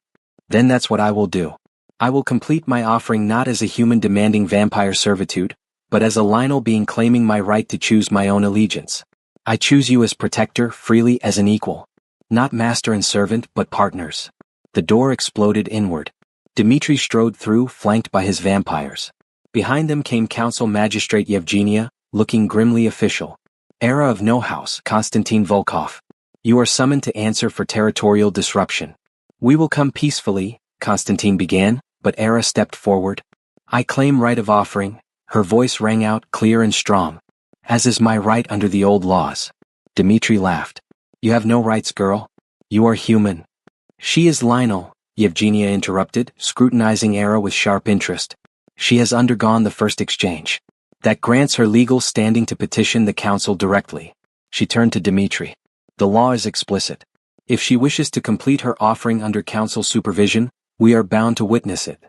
Then that's what I will do. I will complete my offering not as a human demanding vampire servitude, but as a Lionel being claiming my right to choose my own allegiance. I choose you as protector, freely as an equal. Not master and servant, but partners." The door exploded inward. Dmitri strode through, flanked by his vampires. Behind them came Council Magistrate Yevgenia, looking grimly official. Era of No House, Konstantin Volkov. You are summoned to answer for territorial disruption. We will come peacefully, Konstantin began, but Era stepped forward. I claim right of offering. Her voice rang out clear and strong. As is my right under the old laws. Dmitri laughed. You have no rights, girl. You are human. She is Lionel, Yevgenia interrupted, scrutinizing Era with sharp interest. She has undergone the first exchange. That grants her legal standing to petition the council directly. She turned to Dmitri. The law is explicit. If she wishes to complete her offering under council supervision, we are bound to witness it.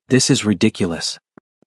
This is ridiculous.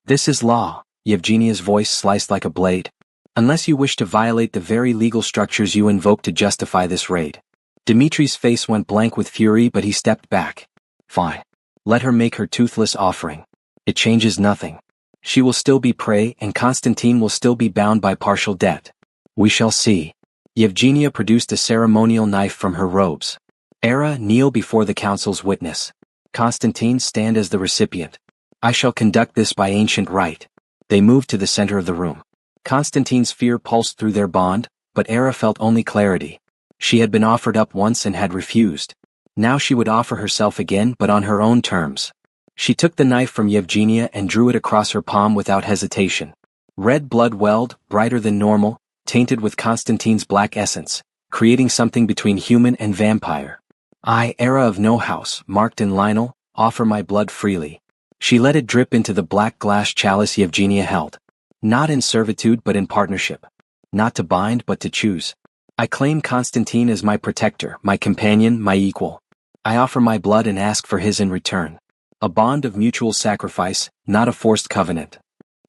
This is law, Yevgenia's voice sliced like a blade. Unless you wish to violate the very legal structures you invoke to justify this raid. Dmitri's face went blank with fury, but he stepped back. Fine. Let her make her toothless offering. It changes nothing. She will still be prey and Konstantin will still be bound by partial debt. We shall see. Yevgenia produced a ceremonial knife from her robes. Era, kneel before the council's witness. Konstantin, stand as the recipient. I shall conduct this by ancient right. They moved to the center of the room. Konstantin's fear pulsed through their bond, but Era felt only clarity. She had been offered up once and had refused. Now she would offer herself again, but on her own terms. She took the knife from Yevgenia and drew it across her palm without hesitation. Red blood welled, brighter than normal, tainted with Konstantin's black essence, creating something between human and vampire. I, Era of No House, marked in Lionel, offer my blood freely. She let it drip into the black glass chalice Yevgenia held. Not in servitude but in partnership. Not to bind but to choose. I claim Konstantin as my protector, my companion, my equal. I offer my blood and ask for his in return. A bond of mutual sacrifice, not a forced covenant.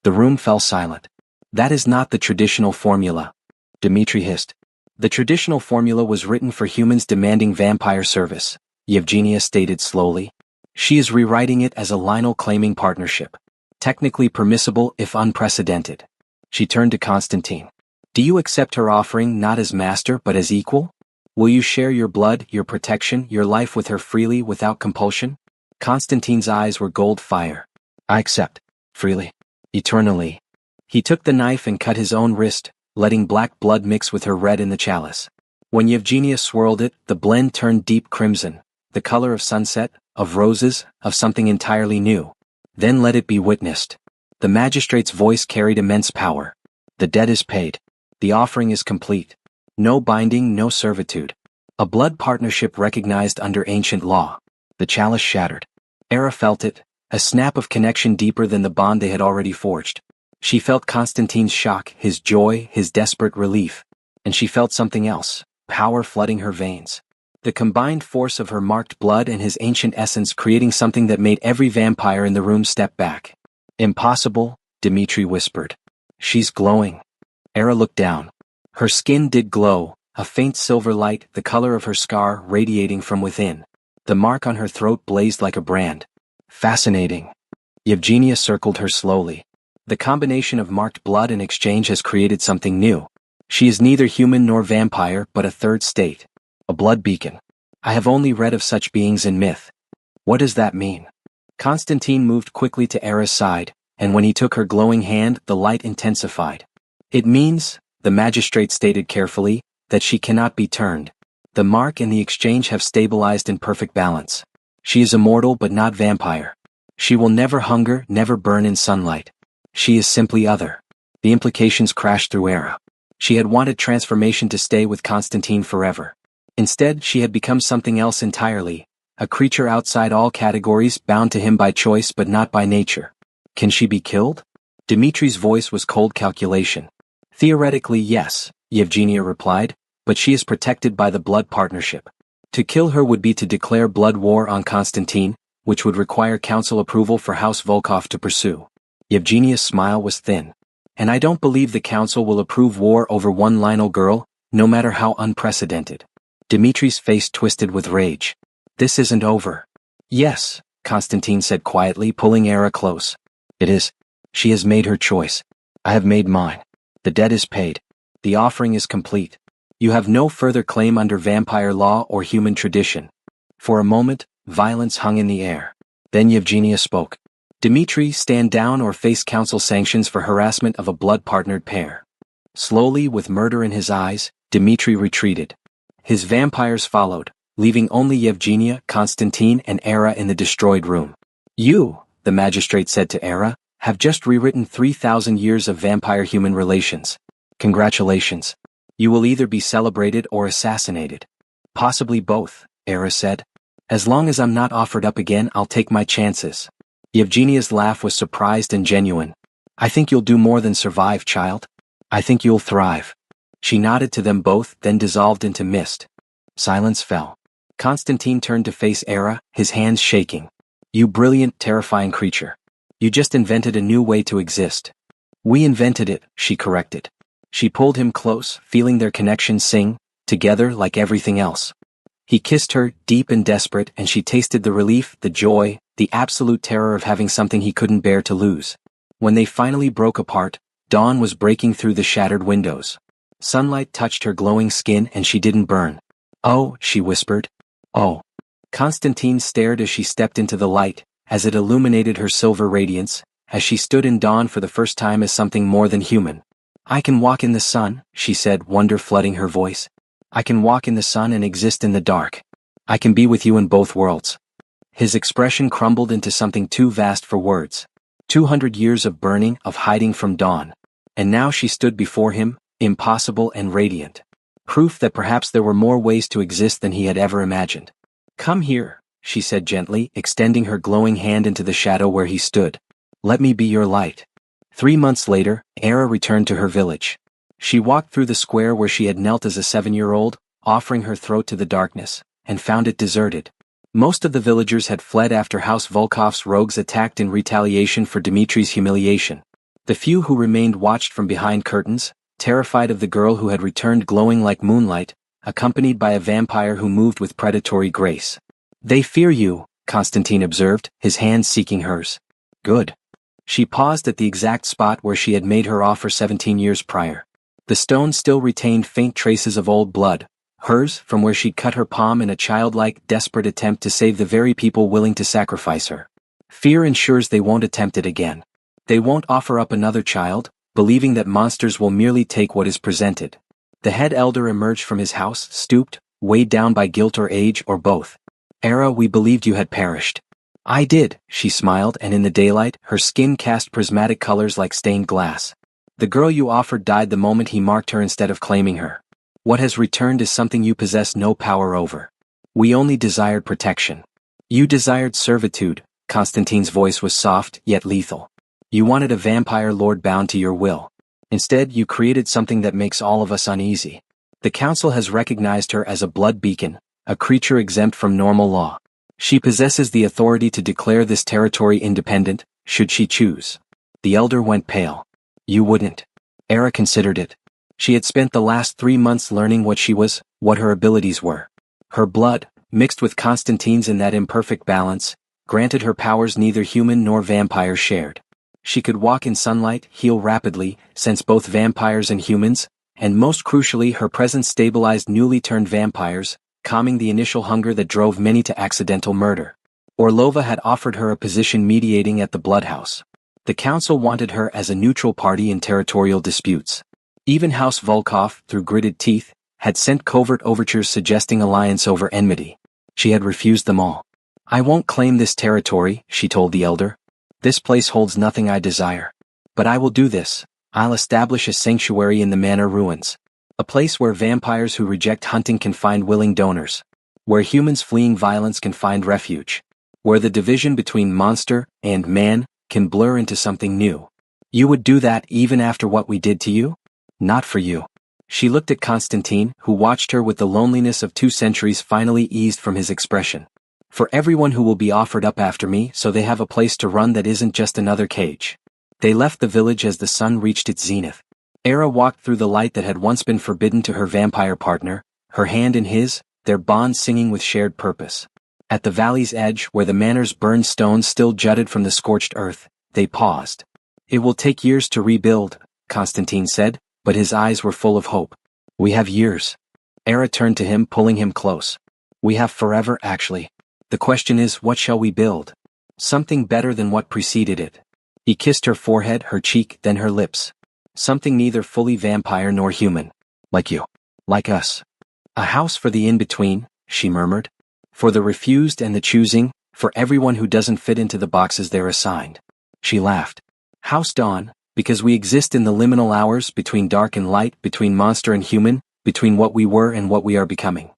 The room fell silent. That is not the traditional formula. Dmitri hissed. The traditional formula was written for humans demanding vampire service, Yevgenia stated slowly. She is rewriting it as a Lionel claiming partnership. Technically permissible if unprecedented. She turned to Konstantin. Do you accept her offering not as master but as equal? Will you share your blood, your protection, your life with her freely without compulsion? Konstantin's eyes were gold fire. I accept. Freely. Eternally. He took the knife and cut his own wrist, letting black blood mix with her red in the chalice. When Yevgenia swirled it, the blend turned deep crimson, the color of sunset, of roses, of something entirely new. Then let it be witnessed. The magistrate's voice carried immense power. The debt is paid. The offering is complete. No binding, no servitude. A blood partnership recognized under ancient law. The chalice shattered. Era felt it, a snap of connection deeper than the bond they had already forged. She felt Konstantin's shock, his joy, his desperate relief. And she felt something else, power flooding her veins. The combined force of her marked blood and his ancient essence creating something that made every vampire in the room step back. Impossible, Dmitri whispered. She's glowing. Era looked down. Her skin did glow, a faint silver light, the color of her scar radiating from within. The mark on her throat blazed like a brand. Fascinating. Yevgenia circled her slowly. The combination of marked blood and exchange has created something new. She is neither human nor vampire but a third state. A blood beacon. I have only read of such beings in myth. What does that mean? Konstantin moved quickly to Era's side, and when he took her glowing hand, the light intensified. It means, the magistrate stated carefully, that she cannot be turned. The mark and the exchange have stabilized in perfect balance. She is immortal but not vampire. She will never hunger, never burn in sunlight. She is simply other. The implications crashed through Era. She had wanted transformation to stay with Konstantin forever. Instead, she had become something else entirely, a creature outside all categories, bound to him by choice but not by nature. Can she be killed? Dmitri's voice was cold calculation. Theoretically, yes, Yevgenia replied, but she is protected by the blood partnership. To kill her would be to declare blood war on Konstantin, which would require council approval for House Volkov to pursue. Yevgenia's smile was thin. And I don't believe the council will approve war over one Lionel girl, no matter how unprecedented. Dmitri's face twisted with rage. This isn't over. Yes, Konstantin said quietly, pulling Era close. It is. She has made her choice. I have made mine. The debt is paid. The offering is complete. You have no further claim under vampire law or human tradition. For a moment, violence hung in the air. Then Yevgenia spoke. Dmitri, stand down or face council sanctions for harassment of a blood-partnered pair. Slowly, with murder in his eyes, Dmitri retreated. His vampires followed, leaving only Yevgenia, Konstantin and Era in the destroyed room. You, the magistrate said to Era, have just rewritten 3,000 years of vampire-human relations. Congratulations. You will either be celebrated or assassinated. Possibly both, Era said. As long as I'm not offered up again, I'll take my chances. Yevgenia's laugh was surprised and genuine. I think you'll do more than survive, child. I think you'll thrive. She nodded to them both, then dissolved into mist. Silence fell. Konstantin turned to face Era, his hands shaking. You brilliant, terrifying creature. You just invented a new way to exist. We invented it, she corrected. She pulled him close, feeling their connection sing, together like everything else. He kissed her, deep and desperate, and she tasted the relief, the joy, the absolute terror of having something he couldn't bear to lose. When they finally broke apart, dawn was breaking through the shattered windows. Sunlight touched her glowing skin and she didn't burn. Oh, she whispered. Oh. Konstantin stared as she stepped into the light, as it illuminated her silver radiance, as she stood in dawn for the first time as something more than human. I can walk in the sun, she said, wonder flooding her voice. I can walk in the sun and exist in the dark. I can be with you in both worlds. His expression crumbled into something too vast for words. 200 years of burning, of hiding from dawn. And now she stood before him, impossible and radiant. Proof that perhaps there were more ways to exist than he had ever imagined. Come here, she said gently, extending her glowing hand into the shadow where he stood. Let me be your light. 3 months later, Era returned to her village. She walked through the square where she had knelt as a 7-year-old, offering her throat to the darkness, and found it deserted. Most of the villagers had fled after House Volkov's rogues attacked in retaliation for Dmitri's humiliation. The few who remained watched from behind curtains, terrified of the girl who had returned glowing like moonlight, accompanied by a vampire who moved with predatory grace. They fear you, Konstantin observed, his hand seeking hers. Good. She paused at the exact spot where she had made her offer 17 years prior. The stone still retained faint traces of old blood, hers from where she'd cut her palm in a childlike, desperate attempt to save the very people willing to sacrifice her. Fear ensures they won't attempt it again. They won't offer up another child, believing that monsters will merely take what is presented. The head elder emerged from his house, stooped, weighed down by guilt or age or both. Era, we believed you had perished. I did, she smiled, and in the daylight, her skin cast prismatic colors like stained glass. The girl you offered died the moment he marked her instead of claiming her. What has returned is something you possess no power over. We only desired protection. You desired servitude, Konstantin's voice was soft, yet lethal. You wanted a vampire lord bound to your will. Instead, you created something that makes all of us uneasy. The council has recognized her as a blood beacon, a creature exempt from normal law. She possesses the authority to declare this territory independent, should she choose. The elder went pale. You wouldn't. Era considered it. She had spent the last 3 months learning what she was, what her abilities were. Her blood, mixed with Konstantin's in that imperfect balance, granted her powers neither human nor vampire shared. She could walk in sunlight, heal rapidly, sense both vampires and humans, and most crucially her presence stabilized newly turned vampires, calming the initial hunger that drove many to accidental murder. Orlova had offered her a position mediating at the Bloodhouse. The council wanted her as a neutral party in territorial disputes. Even House Volkov, through gritted teeth, had sent covert overtures suggesting alliance over enmity. She had refused them all. I won't claim this territory, she told the elder. This place holds nothing I desire. But I will do this. I'll establish a sanctuary in the manor ruins. A place where vampires who reject hunting can find willing donors. Where humans fleeing violence can find refuge. Where the division between monster and man can blur into something new. You would do that even after what we did to you? Not for you. She looked at Konstantin, who watched her with the loneliness of 2 centuries finally eased from his expression. For everyone who will be offered up after me so they have a place to run that isn't just another cage. They left the village as the sun reached its zenith. Era walked through the light that had once been forbidden to her vampire partner, her hand in his, their bond singing with shared purpose. At the valley's edge, where the manor's burned stones still jutted from the scorched earth, they paused. It will take years to rebuild, Konstantin said, but his eyes were full of hope. We have years. Era turned to him, pulling him close. We have forever, actually. The question is, what shall we build? Something better than what preceded it. He kissed her forehead, her cheek, then her lips. Something neither fully vampire nor human. Like you. Like us. A house for the in-between, she murmured. For the refused and the choosing, for everyone who doesn't fit into the boxes they're assigned. She laughed. House Dawn, because we exist in the liminal hours between dark and light, between monster and human, between what we were and what we are becoming.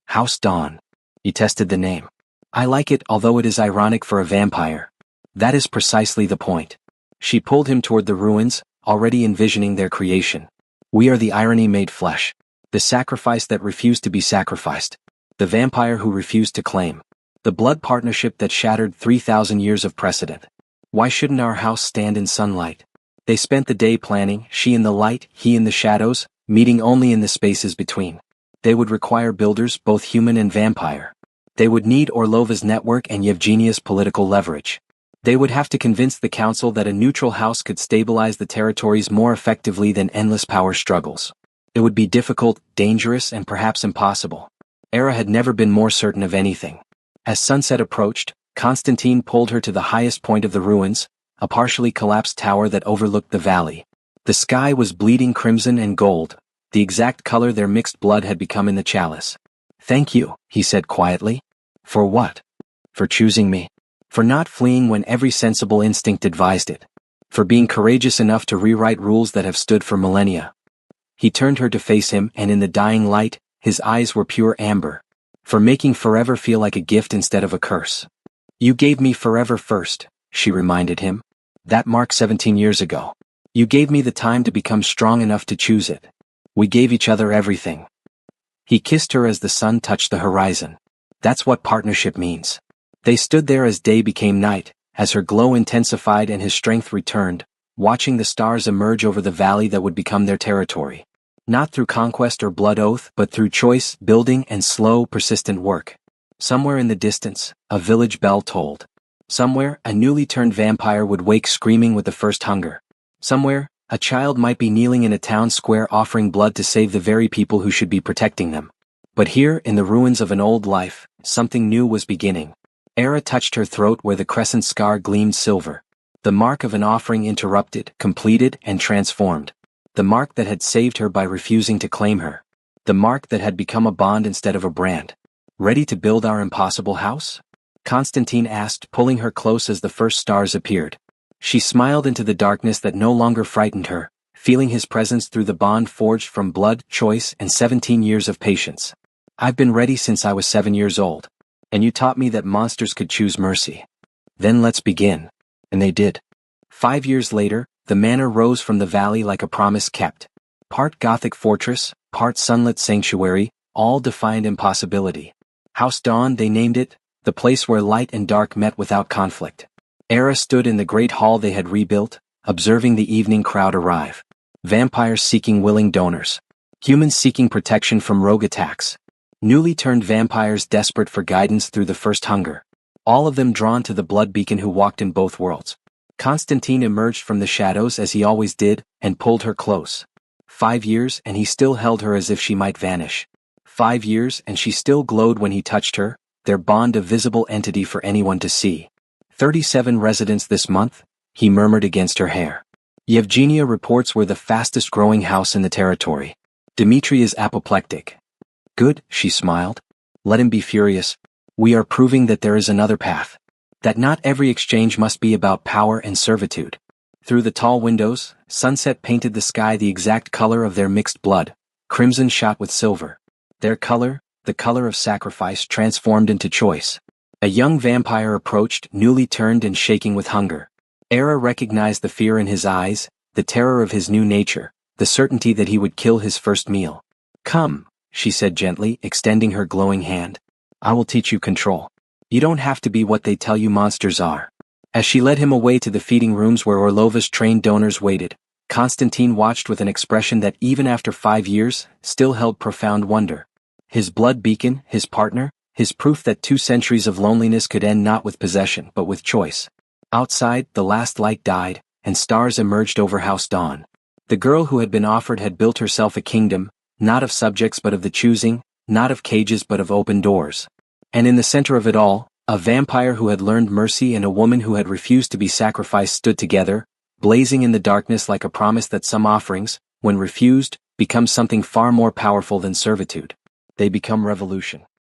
House Dawn. He tested the name. I like it, although it is ironic for a vampire. That is precisely the point. She pulled him toward the ruins, already envisioning their creation. We are the irony made flesh. The sacrifice that refused to be sacrificed. The vampire who refused to claim. The blood partnership that shattered 3,000 years of precedent. Why shouldn't our house stand in sunlight? They spent the day planning, she in the light, he in the shadows, meeting only in the spaces between. They would require builders, both human and vampire. They would need Orlova's network and Yevgenia's political leverage. They would have to convince the council that a neutral house could stabilize the territories more effectively than endless power struggles. It would be difficult, dangerous, and perhaps impossible. Era had never been more certain of anything. As sunset approached, Constantine pulled her to the highest point of the ruins, a partially collapsed tower that overlooked the valley. The sky was bleeding crimson and gold, the exact color their mixed blood had become in the chalice. Thank you, he said quietly. For what? For choosing me. For not fleeing when every sensible instinct advised it. For being courageous enough to rewrite rules that have stood for millennia. He turned her to face him, and in the dying light, his eyes were pure amber. For making forever feel like a gift instead of a curse. You gave me forever first, she reminded him. That marked 17 years ago. You gave me the time to become strong enough to choose it. We gave each other everything. He kissed her as the sun touched the horizon. That's what partnership means. They stood there as day became night, as her glow intensified and his strength returned, watching the stars emerge over the valley that would become their territory. Not through conquest or blood oath, but through choice, building, and slow, persistent work. Somewhere in the distance, a village bell tolled. Somewhere, a newly turned vampire would wake screaming with the first hunger. Somewhere, a child might be kneeling in a town square offering blood to save the very people who should be protecting them. But here, in the ruins of an old life, something new was beginning. Era touched her throat where the crescent scar gleamed silver. The mark of an offering interrupted, completed, and transformed. The mark that had saved her by refusing to claim her. The mark that had become a bond instead of a brand. Ready to build our impossible house? Constantine asked, pulling her close as the first stars appeared. She smiled into the darkness that no longer frightened her, feeling his presence through the bond forged from blood, choice, and 17 years of patience. I've been ready since I was 7 years old. And you taught me that monsters could choose mercy. Then let's begin. And they did. 5 years later, the manor rose from the valley like a promise kept. Part Gothic fortress, part sunlit sanctuary, all defined impossibility. House Dawn, they named it, the place where light and dark met without conflict. Era stood in the great hall they had rebuilt, observing the evening crowd arrive. Vampires seeking willing donors. Humans seeking protection from rogue attacks. Newly turned vampires desperate for guidance through the first hunger. All of them drawn to the blood beacon who walked in both worlds. Constantine emerged from the shadows as he always did, and pulled her close. 5 years and he still held her as if she might vanish. 5 years and she still glowed when he touched her, their bond a visible entity for anyone to see. 37 residents this month, he murmured against her hair. Yevgenia reports we're the fastest growing house in the territory. Dmitri is apoplectic. Good, she smiled. Let him be furious. We are proving that there is another path. That not every exchange must be about power and servitude. Through the tall windows, sunset painted the sky the exact color of their mixed blood, crimson shot with silver. Their color, the color of sacrifice, transformed into choice. A young vampire approached, newly turned and shaking with hunger. Era recognized the fear in his eyes, the terror of his new nature, the certainty that he would kill his first meal. Come, she said gently, extending her glowing hand. I will teach you control. You don't have to be what they tell you monsters are. As she led him away to the feeding rooms where Orlova's trained donors waited, Constantine watched with an expression that even after 5 years, still held profound wonder. His blood beacon, his partner, his proof that 2 centuries of loneliness could end not with possession but with choice. Outside, the last light died, and stars emerged over House Dawn. The girl who had been offered had built herself a kingdom, not of subjects but of the choosing, not of cages but of open doors. And in the center of it all, a vampire who had learned mercy and a woman who had refused to be sacrificed stood together, blazing in the darkness like a promise that some offerings, when refused, become something far more powerful than servitude. They become revolution.